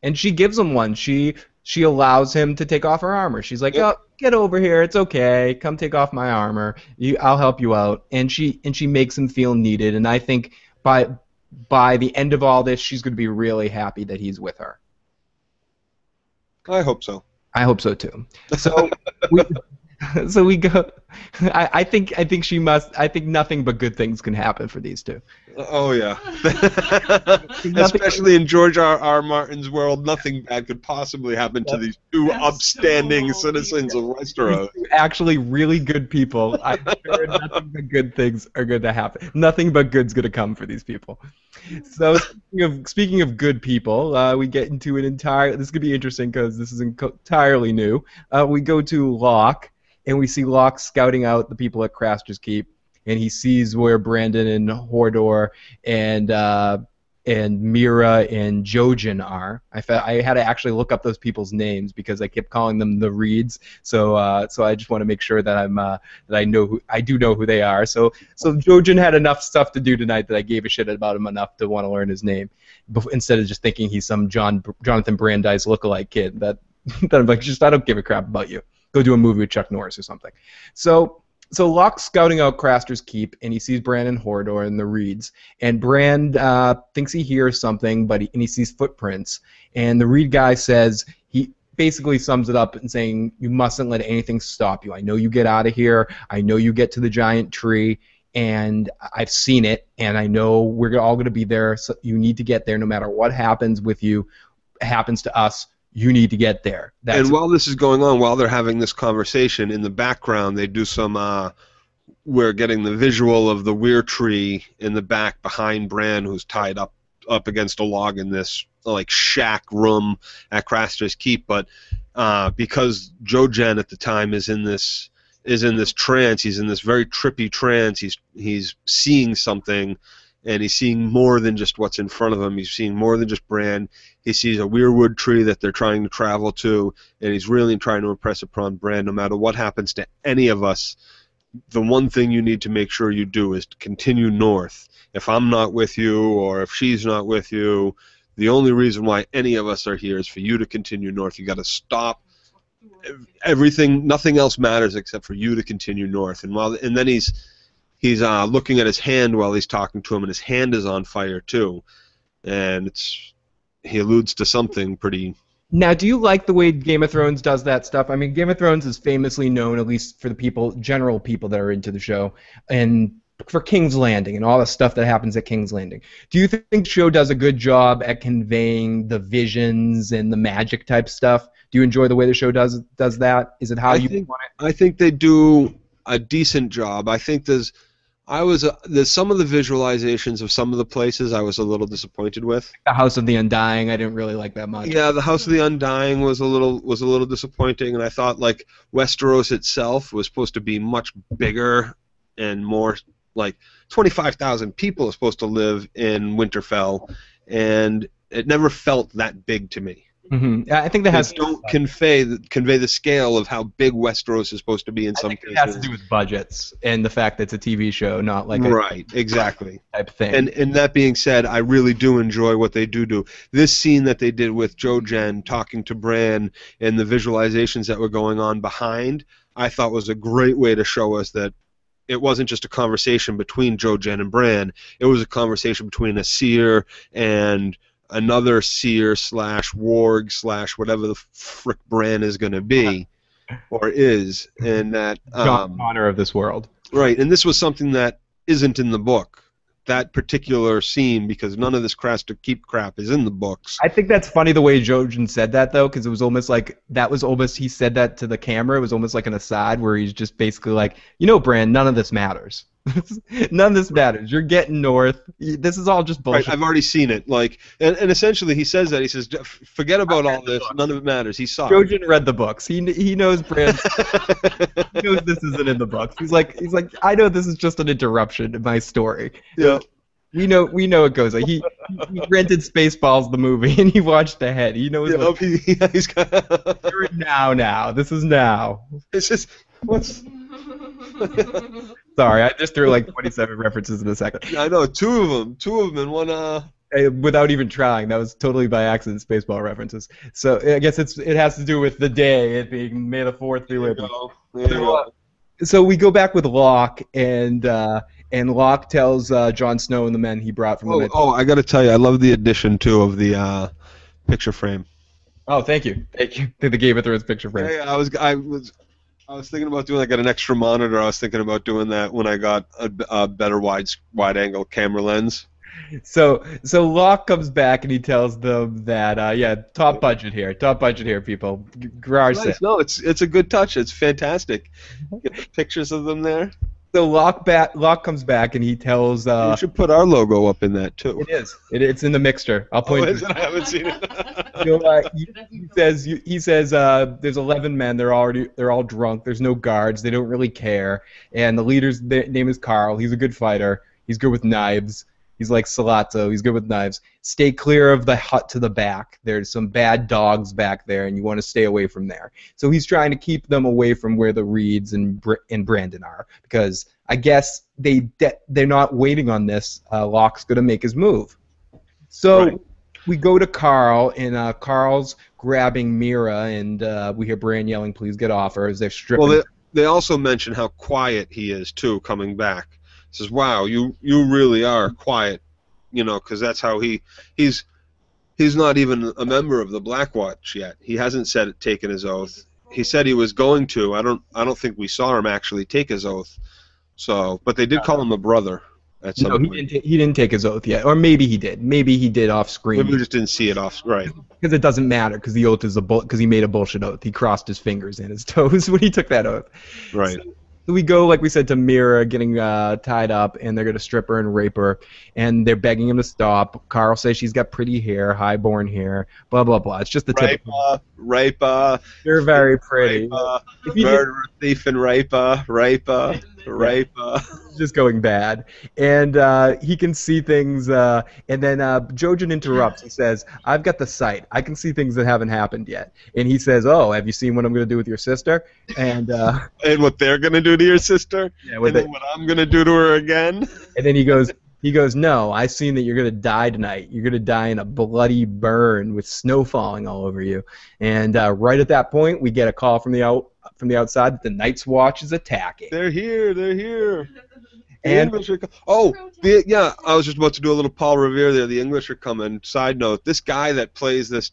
And she gives him one. She allows him to take off her armor. She's like, "Oh, get over here. It's okay. Come take off my armor. I'll help you out." And she makes him feel needed. And I think by the end of all this, she's going to be really happy that he's with her.
I hope so.
I hope so too. So we go. I think she must. I think nothing but good things can happen for these two.
Oh yeah. Especially in George R. Martin's world, nothing bad could possibly happen to these two upstanding citizens of Westeros.
Actually, really good people. I'm sure nothing but good things are going to happen. Nothing but good's going to come for these people. So speaking of good people, we get into an entire. This could be interesting because this is entirely new. We go to Locke. And we see Locke scouting out the people at Craster's Keep, and he sees where Brandon and Hodor and Mira and Jojen are. I had to actually look up those people's names because I kept calling them the Reeds. So I just want to make sure that I do know who they are. So Jojen had enough stuff to do tonight that I gave a shit about him enough to want to learn his name, instead of just thinking he's some Jonathan Brandis lookalike kid that I'm like, I don't give a crap about you. Go do a movie with Chuck Norris or something. So Locke's scouting out Craster's Keep, and he sees Bran and Hodor and the Reeds. And Bran thinks he hears something, and he sees footprints. And the Reed guy says, he basically sums it up in saying, you mustn't let anything stop you. I know you get out of here. I know you get to the giant tree, and I've seen it, and I know we're all going to be there. So you need to get there no matter what happens with you, happens to us. You need to get there.
And while this is going on, while they're having this conversation, in the background they do some, we're getting the visual of the weir tree in the back behind Bran, who's tied up against a log in this like shack room at Craster's Keep. But because Jojen at the time is in this trance, he's in this very trippy trance, he's seeing something. And he's seeing more than just what's in front of him. He's seeing more than just Bran. He sees a weirwood tree that they're trying to travel to, and he's really trying to impress upon Bran. No matter what happens to any of us, the one thing you need to make sure you do is to continue north. If I'm not with you, or if she's not with you, the only reason why any of us are here is for you to continue north. You got to stop everything. Nothing else matters except for you to continue north. And then he's looking at his hand while he's talking to him, and his hand is on fire too, and he alludes to something pretty.
Now, do you like the way Game of Thrones does that stuff? I mean, Game of Thrones is famously known, at least for the general people that are into the show, and for King's Landing and all the stuff that happens at King's Landing. Do you think the show does a good job at conveying the visions and the magic type stuff? Do you enjoy the way the show does that? Is it how you want it?
I think they do a decent job. I think there's some of the visualizations of some of the places I was a little disappointed with.
The House of the Undying, I didn't really like that much.
Yeah, the House of the Undying was a little disappointing, and I thought like Westeros itself was supposed to be much bigger and more like 25,000 people are supposed to live in Winterfell, and it never felt that big to me.
Mm-hmm. I think that has
don't convey the scale of how big Westeros is supposed to be in some cases.
It has to do with budgets and the fact that it's a TV show, not like
right, exactly
type thing.
And that being said, I really do enjoy what they do. This scene that they did with Jojen talking to Bran and the visualizations that were going on behind, I thought was a great way to show us that it wasn't just a conversation between Jojen and Bran. It was a conversation between a seer and another seer / warg / whatever the frick Bran is going to be or is, and that
John Connor of this world.
Right, and this was something that isn't in the book. That particular scene, because none of this Craster Keep crap is in the books.
I think that's funny the way Jojen said that, though, because it was almost like he said that to the camera. It was almost like an aside where he's just basically like, Bran, none of this matters. None of this matters. You're getting north. This is all just bullshit.
Right, I've already seen it. Like, and essentially he says that. He says, forget about all this. None of it matters. He saw it.
Jojen read the books. He knows Bran. He knows this isn't in the books. He's like, I know this is just an interruption in my story.
Yeah.
We know it goes like he rented Spaceballs the movie and he watched ahead. He knows.
Yeah, he's got.
You're now. This is now.
It's just what's.
Sorry, I just threw like 27 references in a second.
I know, two of them in one.
Without even trying, that was totally by accident. Spaceball references. So I guess it has to do with the day, it being May the 4th. So we go back with Locke, and Locke tells Jon Snow and the men he brought from the.
I got to tell you, I love the addition too of the picture frame.
Oh, thank you to the Game of Thrones picture frame.
Yeah, I was thinking about doing. I got an extra monitor. I was thinking about doing that when I got a better wide angle camera lens.
So Locke comes back and he tells them that top budget here, people. Garage sale.
No, it's a good touch. It's fantastic. Get the pictures of them there.
So Locke comes back and he tells.
You should put our logo up in that too.
It is. It's in the mixture. I'll point.
I haven't seen it.
He says there's 11 men. They're all drunk. There's no guards. They don't really care. And the leader's name is Carl. He's a good fighter. He's good with knives. He's like Salazzo. He's good with knives. Stay clear of the hut to the back. There's some bad dogs back there, and you want to stay away from there. So he's trying to keep them away from where the Reeds and Brandon are, because I guess they're not waiting on this. Locke's going to make his move. So we go to Carl, and Carl's grabbing Mira, and we hear Bran yelling, "Please get off her!" as they're stripping.
Well, they also mention how quiet he is too, coming back. He says, "Wow, you really are quiet," because that's how he's not even a member of the Black Watch yet. He hasn't taken his oath. He said he was going to. I don't think we saw him actually take his oath. So, but they did call him a brother.
No, he didn't take his oath yet, or maybe he did. Maybe he did off screen.
Maybe we just didn't see it off, right?
Because it doesn't matter, because the oath is because he made a bullshit oath. He crossed his fingers and his toes when he took that oath.
Right.
So we go, like we said, to Mira getting tied up, and they're gonna strip her and rape her, and they're begging him to stop. Carl says she's got pretty hair, high-born hair, blah blah blah. It's just the typical.
Rape.
You're very pretty.
Murderer, thief, and rape.
Just going bad, and he can see things, and then Jojen interrupts. He says, "I've got the sight. I can see things that haven't happened yet." And he says, "Oh, have you seen what I'm going to do with your sister?" And
and what they're going to do to your sister?
Yeah,
and then what I'm going to do to her again?
And then he goes, "No, I've seen that you're going to die tonight. You're going to die in a bloody burn with snow falling all over you." And right at that point, we get a call from the outside that the Night's Watch is attacking.
They're here.
And
English are I was just about to do a little Paul Revere there. The English are coming. Side note, this guy that plays this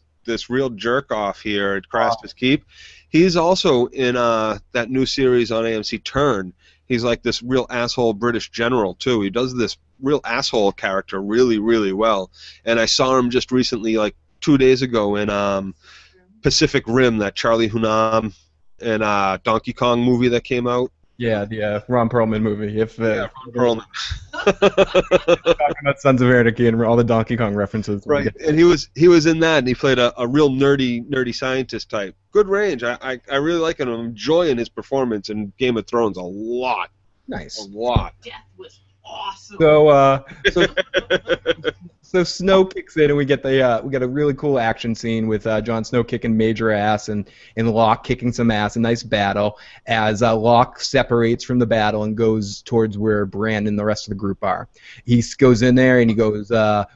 real jerk off here at Craster's Keep, he's also in that new series on AMC, Turn. He's like this real asshole British general too. He does this real asshole character really, really well. And I saw him just recently, like 2 days ago, in Pacific Rim, that Charlie Hunnam and Donkey Kong movie that came out.
Yeah, the Ron Perlman movie.
Ron Perlman.
Talking about Sons of Anarchy and all the Donkey Kong references.
Right, and he was in that, and he played a real nerdy scientist type. Good range. I really like him. I'm enjoying his performance in Game of Thrones a lot.
Nice.
A lot.
Death was awesome.
So Snow kicks in, and we get a really cool action scene with Jon Snow kicking major ass and Locke kicking some ass. A nice battle as Locke separates from the battle and goes towards where Bran and the rest of the group are. He goes in there and he goes,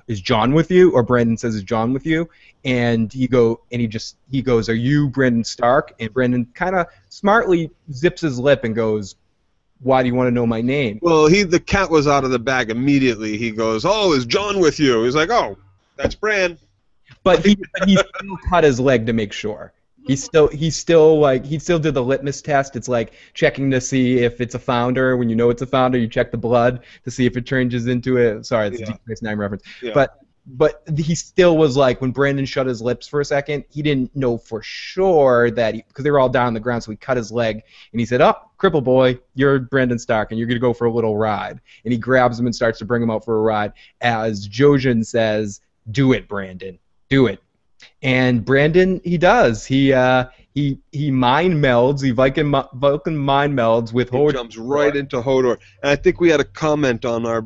"Is Jon with you?" Or Brandon says, "Is Jon with you?" And he goes, "Are you Brandon Stark?" And Brandon kind of smartly zips his lip and goes, "Why do you want to know my name?"
Well, the cat was out of the bag immediately. He goes, "Oh, is Jon with you?" He's like, "Oh, that's Bran."
But he still cut his leg to make sure. He still did the litmus test. It's like checking to see if it's a founder. When you know it's a founder, you check the blood to see if it changes into it. Sorry, it's a Deep Space Nine reference.
Yeah.
But he still was like, when Brandon shut his lips for a second, he didn't know for sure that because they were all down on the ground, so he cut his leg and he said, "Oh, cripple boy, you're Brandon Stark and you're gonna go for a little ride." And he grabs him and starts to bring him out for a ride. As Jojen says, "Do it, Brandon, do it." And Brandon, he does. He mind melds. He Vulcan mind melds with Hodor.
He jumps right into Hodor. And I think we had a comment on our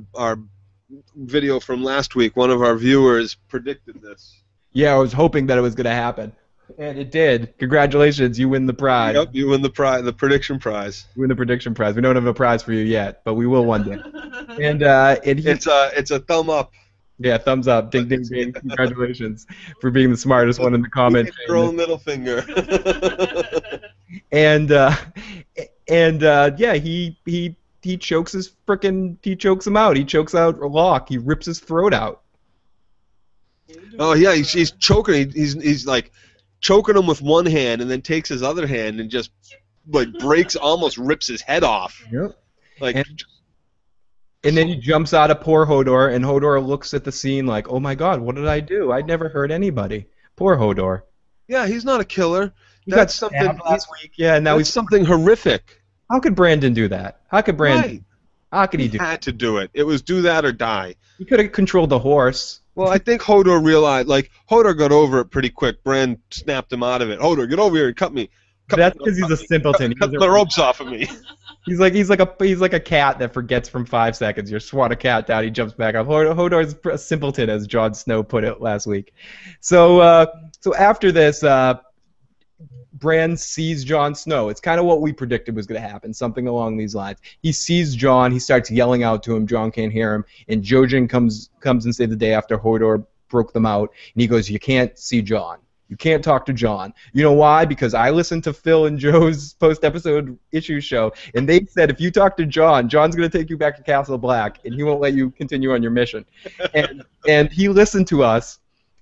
video from last week. One of our viewers predicted this.
Yeah, I was hoping that it was going to happen, and it did. Congratulations, you win the prize.
Yep, you win the prediction prize.
You win the prediction prize. We don't have a prize for you yet, but we will one day. And
it's a thumb up.
Yeah, thumbs up. Ding, ding, ding. Congratulations for being the smartest one in the comments.
Your own middle finger.
And yeah, he chokes him out. He chokes out Locke. He rips his throat out.
Oh yeah, he's choking. He's like choking him with one hand, and then takes his other hand and just like almost rips his head off.
Yep.
Like.
And then he jumps out of poor Hodor, and Hodor looks at the scene like, "Oh my God, what did I do? I'd never hurt anybody." Poor Hodor.
Yeah, he's not a killer.
That's something last week. Yeah, now he's
something horrific.
How could Brandon do that? How could Brandon?
Right.
How could he do?
He had to do it. It was do that or die.
He could have controlled the horse.
Well, I think Hodor realized, Hodor got over it pretty quick. Bran snapped him out of it. Hodor, get over here and cut me.
That's because he's a simpleton.
Cut the ropes off of me.
He's like a cat that forgets from 5 seconds. You swat a cat down, he jumps back up. Hodor's a simpleton, as Jon Snow put it last week. So after this, Bran sees Jon Snow. It's kind of what we predicted was going to happen, something along these lines. He sees Jon. He starts yelling out to him. Jon can't hear him. And Jojen comes and says the day after Hodor broke them out, and he goes, "You can't see Jon. You can't talk to Jon. You know why? Because I listened to Phil and Joe's post-episode issue show, and they said if you talk to Jon, Jon's going to take you back to Castle Black, and he won't let you continue on your mission." And he listened to us,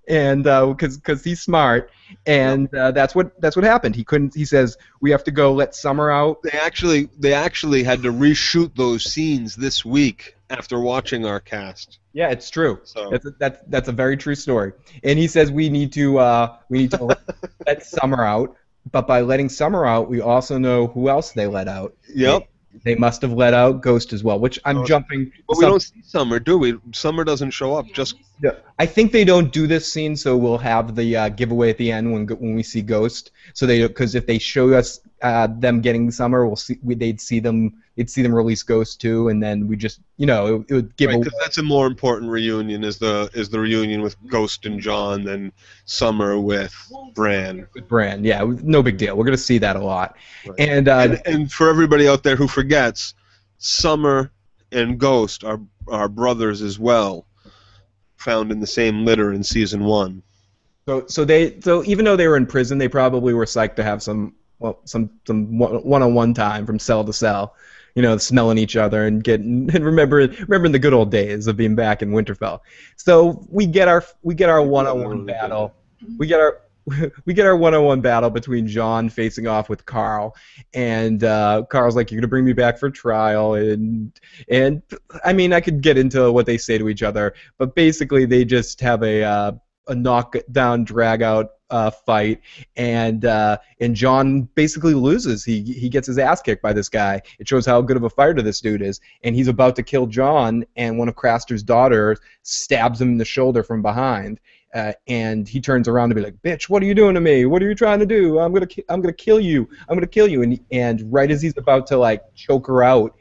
and because he's smart, and that's what happened. He couldn't. He says we have to go let Summer out.
They actually had to reshoot those scenes this week after watching our cast.
Yeah, it's true.
So.
That's a very true story. And he says we need to let Summer out. But by letting Summer out, we also know who else they let out.
Yep.
They must have let out Ghost as well, which I'm jumping.
But we don't see Summer, do we? Summer doesn't show up. Just.
Yeah. I think they don't do this scene, so we'll have the giveaway at the end when we see Ghost. So because if they show us them getting Summer, they'd see them release Ghost too, and then we just it would give away.
Because that's a more important reunion is the reunion with Ghost and Jon than Summer with Bran.
With Bran, yeah, no big deal. We're gonna see that a lot,
Right.
and
for everybody out there who forgets, Summer and Ghost are brothers as well, found in the same litter in season 1.
So even though they were in prison, they probably were psyched to have some one-on-one time from cell to cell, smelling each other and remembering the good old days of being back in Winterfell. So we get our one-on-one battle. We get our one-on-one battle between Jon facing off with Carl, and Carl's like, "You're gonna bring me back for trial," and I mean, I could get into what they say to each other, but basically they just have a knockdown, drag-out fight, and Jon basically loses. He gets his ass kicked by this guy. It shows how good of a fighter this dude is, and he's about to kill Jon, and one of Craster's daughters stabs him in the shoulder from behind. And he turns around to be like, "Bitch, what are you doing to me? What are you trying to do? I'm gonna kill you. I'm gonna kill you." And right as he's about to choke her out,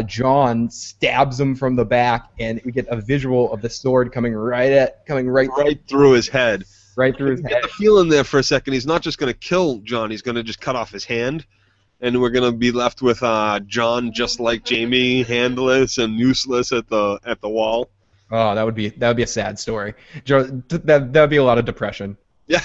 Jon stabs him from the back, and we get a visual of the sword coming right
through his head.
Right through his head.
Get the feeling there for a second. He's not just gonna kill Jon. He's gonna just cut off his hand, and we're gonna be left with Jon just like Jaime, handless and useless at the wall.
Oh, that would be a sad story. That'd be a lot of depression.
Yeah.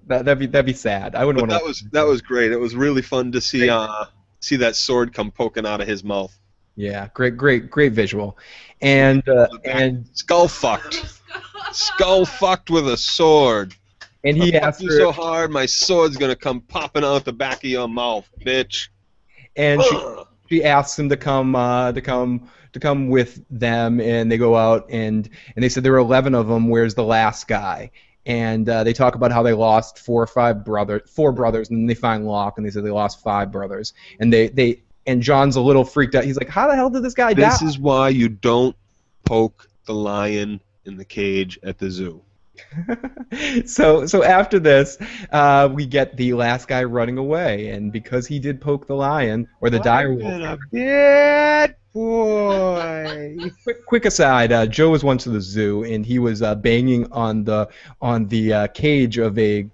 That'd be sad. I wouldn't want to.
That was great. It was really fun to see that sword come poking out of his mouth.
Yeah, great visual, and
skull fucked with a sword.
And he asked
her, so hard, my sword's gonna come popping out the back of your mouth, bitch.
And she asks him to come with them, and they go out, and they said there were 11 of them. Where's the last guy? And they talk about how they lost four brothers, and then they find Locke, and they said they lost 5 brothers. And Jon's a little freaked out. He's like, how the hell did this guy die?
This is why you don't poke the lion in the cage at the zoo.
So after this, we get the last guy running away, and because he did poke the lion, or the direwolf.
Bad boy.
Quick aside: Joe was once to the zoo, and he was banging on the cage of a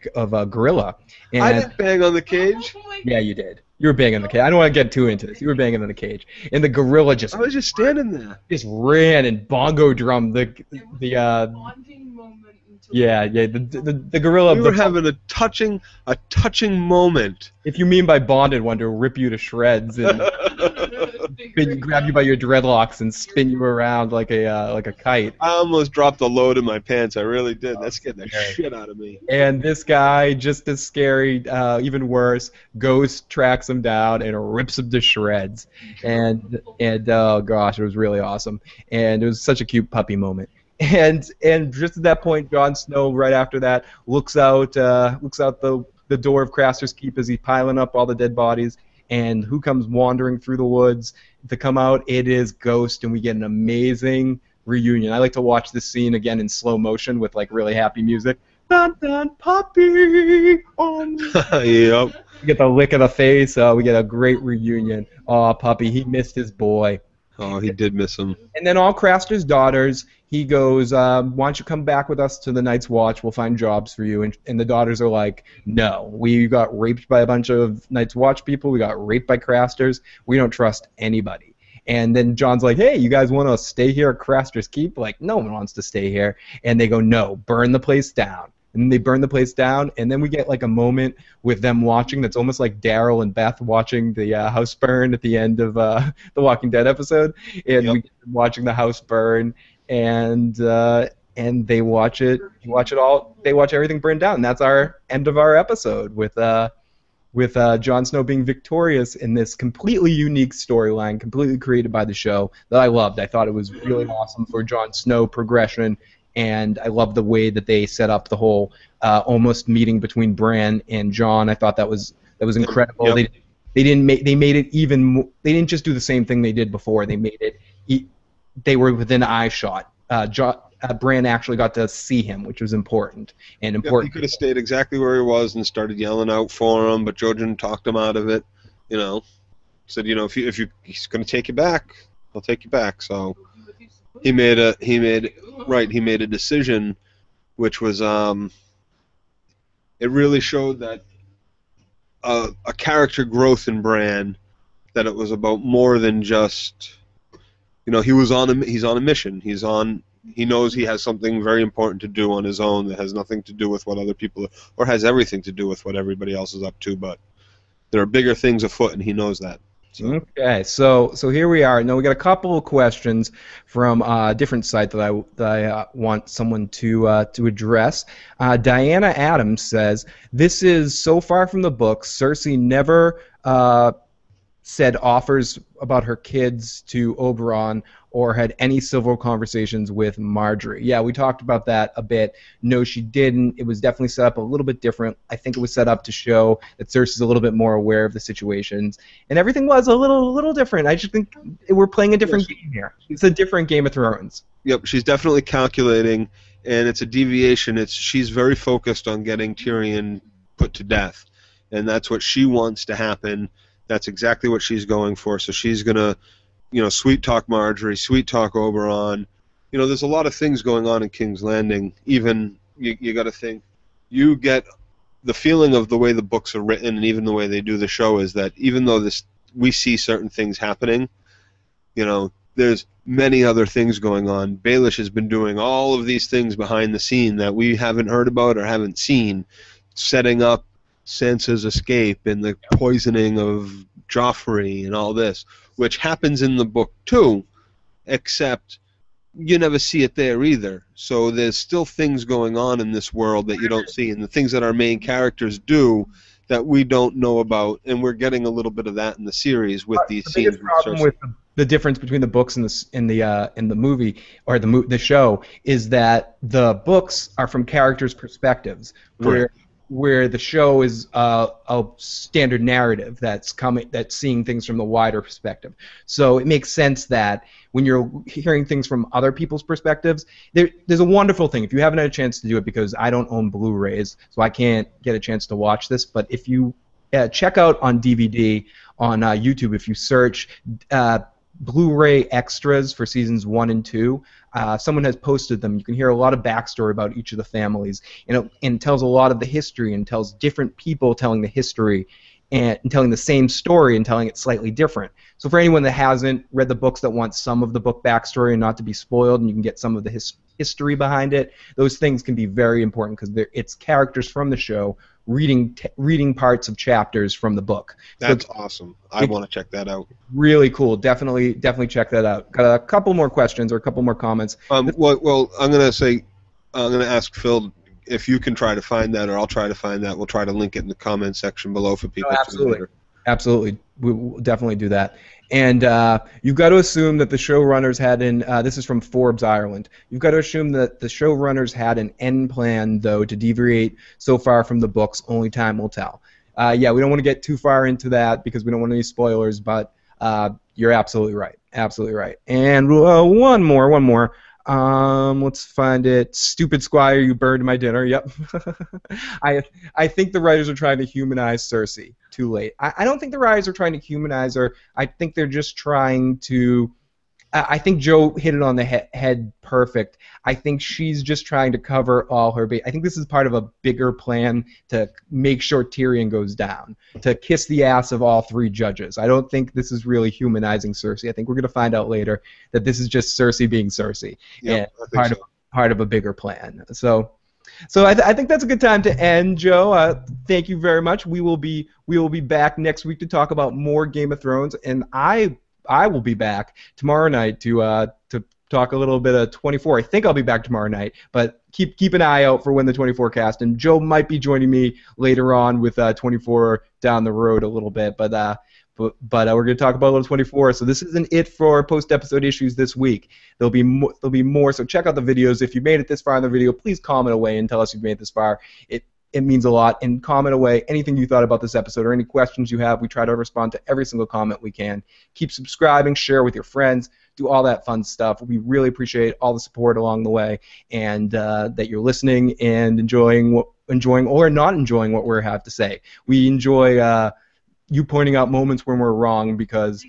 gorilla. And
I didn't bang on the cage.
Yeah, you did. You were banging on the cage. I don't want to get too into this. You were banging on the cage, and the gorilla
I was just standing there.
Just ran and bongo drummed the the gorilla.
We were having a touching moment.
If you mean by bonded, one to rip you to shreds and grab you by your dreadlocks and spin you around like a kite.
I almost dropped a load in my pants. I really did. That scared the shit out of me.
And this guy, just as scary, even worse, Ghost tracks him down and rips him to shreds. And oh gosh, it was really awesome. And it was such a cute puppy moment. And just at that point, Jon Snow, right after that, looks out the door of Craster's Keep as he's piling up all the dead bodies. And who comes wandering through the woods to come out? It is Ghost, and we get an amazing reunion. I like to watch this scene again in slow motion with really happy music. dun, dun, puppy.
Yep.
We get the lick of the face. We get a great reunion. Oh, puppy, he missed his boy.
Oh, he did miss him.
And then all Craster's daughters, he goes, why don't you come back with us to the Night's Watch? We'll find jobs for you. And the daughters are like, no. We got raped by a bunch of Night's Watch people. We got raped by Crasters. We don't trust anybody. And then Jon's like, hey, you guys want to stay here at Craster's Keep? Like, no one wants to stay here. And they go, no, burn the place down. And they burn the place down, and then we get like a moment with them watching that's almost like Daryl and Beth watching the house burn at the end of the Walking Dead episode, and we get them watching the house burn, and they watch it. You watch it all. They watch everything burn down. And that's our end of our episode with Jon Snow being victorious in this completely unique storyline, completely created by the show that I loved. I thought it was really awesome for Jon Snow progression. And I love the way that they set up the whole almost meeting between Bran and Jon. I thought that was incredible.
Yep.
They made it even. They didn't just do the same thing they did before. They made it. They were within eye shot. Bran actually got to see him, which was important. And important.
He could have stayed exactly where he was and started yelling out for him, but Jojen talked him out of it. You know, said, you know, if he's going to take you back, he'll take you back. So. He made a decision, which was it really showed that a character growth in Bran, that it was about more than just, you know, he's on a mission. He knows he has something very important to do on his own that has nothing to do with what other people, or has everything to do with what everybody else is up to. But there are bigger things afoot, and he knows that. So.
Okay, so here we are. Now we got a couple of questions from a different site that I want someone to address. Diana Adams says, "This is so far from the book. Cersei never said offers about her kids to Oberyn or had any civil conversations with Marjorie." Yeah, we talked about that a bit. No, she didn't. It was definitely set up a little bit different. I think it was set up to show that Cersei's a little bit more aware of the situations, and everything was a little different. I just think we're playing a different game here. It's a different Game of Thrones.
Yep, she's definitely calculating, and it's a deviation. She's very focused on getting Tyrion put to death, and that's what she wants to happen. That's exactly what she's going for. So she's gonna, you know, sweet talk Marjorie, sweet talk Oberyn. You know, there's a lot of things going on in King's Landing. Even you got to think, you get the feeling of the way the books are written, and even the way they do the show is that even though we see certain things happening, you know, there's many other things going on. Baelish has been doing all of these things behind the scene that we haven't heard about or haven't seen, setting up Sansa's escape and the poisoning of Joffrey and all this, which happens in the book too, except you never see it there either. So there's still things going on in this world that you don't see, and the things that our main characters do that we don't know about, and we're getting a little bit of that in the series with these scenes.
The biggest problem with the difference between the books and the movie or the show is that the books are from characters' perspectives, where the show is a standard narrative that's seeing things from the wider perspective. So it makes sense that when you're hearing things from other people's perspectives, there's a wonderful thing. If you haven't had a chance to do it, because I don't own Blu-rays, so I can't get a chance to watch this, but if you check out on DVD on YouTube, if you search Blu-ray extras for seasons 1 and 2. Someone has posted them. You can hear a lot of backstory about each of the families, and it tells a lot of the history and tells different people telling the history and telling the same story and telling it slightly different. So for anyone that hasn't read the books that wants some of the book backstory and not to be spoiled, and you can get some of the history behind it, those things can be very important because it's characters from the show reading parts of chapters from the book.
That's awesome. I want to check that out.
Really cool. Definitely check that out. Got a couple more questions or a couple more comments.
Well, I'm going to ask Phil if you can try to find that, or I'll try to find that. We'll try to link it in the comment section below for people.
Absolutely. We'll definitely do that. And you've got to assume that the showrunners had this is from Forbes Ireland. You've got to assume that the showrunners had an end plan, though, to deviate so far from the books. Only time will tell. Yeah, we don't want to get too far into that because we don't want any spoilers, but you're absolutely right. Absolutely right. And one more. Let's find it. Stupid Squire, you burned my dinner. Yep. I think the writers are trying to humanize Cersei. Too late. I don't think the writers are trying to humanize her. I think they're just trying to. I think Joe hit it on the head perfect. I think she's just trying to cover all her base. I think this is part of a bigger plan to make sure Tyrion goes down, to kiss the ass of all three judges. I don't think this is really humanizing Cersei. I think we're going to find out later that this is just Cersei being Cersei, and part of a bigger plan. So I think that's a good time to end, Joe. Thank you very much. We will be back next week to talk about more Game of Thrones, and I will be back tomorrow night to talk a little bit of 24. I think I'll be back tomorrow night, but keep an eye out for when the 24 cast. And Joe might be joining me later on with 24 down the road a little bit. But we're going to talk about a little 24. So this isn't it for post-episode issues this week. There'll be more. So check out the videos. If you made it this far in the video, please comment away and tell us you've made it this far. It means a lot. And comment away anything you thought about this episode or any questions you have. We try to respond to every single comment we can. Keep subscribing, share with your friends, do all that fun stuff. We really appreciate all the support along the way, and that you're listening and enjoying or not enjoying what we have to say. We enjoy you pointing out moments when we're wrong because.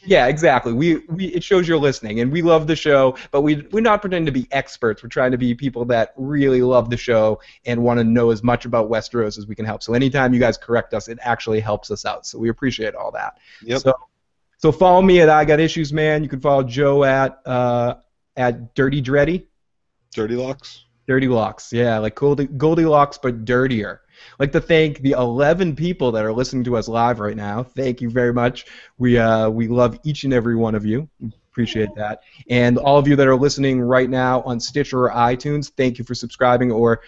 Yeah, exactly. It shows you're listening, and we love the show, but we're not pretending to be experts. We're trying to be people that really love the show and want to know as much about Westeros as we can help. So anytime you guys correct us, it actually helps us out. So we appreciate all that. Yep. So follow me at I Got Issues Man. You can follow Joe at Dirty Dreddy.
Dirty Locks.
Dirty Locks, yeah, like Goldilocks but dirtier. I'd like to thank the 11 people that are listening to us live right now. Thank you very much. We love each and every one of you. Appreciate that. And all of you that are listening right now on Stitcher or iTunes, thank you for subscribing or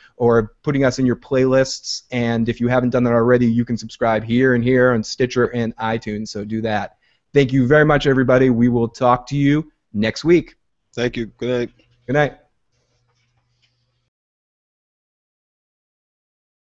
putting us in your playlists. And if you haven't done that already, you can subscribe here and here on Stitcher and iTunes, so do that. Thank you very much, everybody. We will talk to you next week.
Thank you. Good night.
Good night.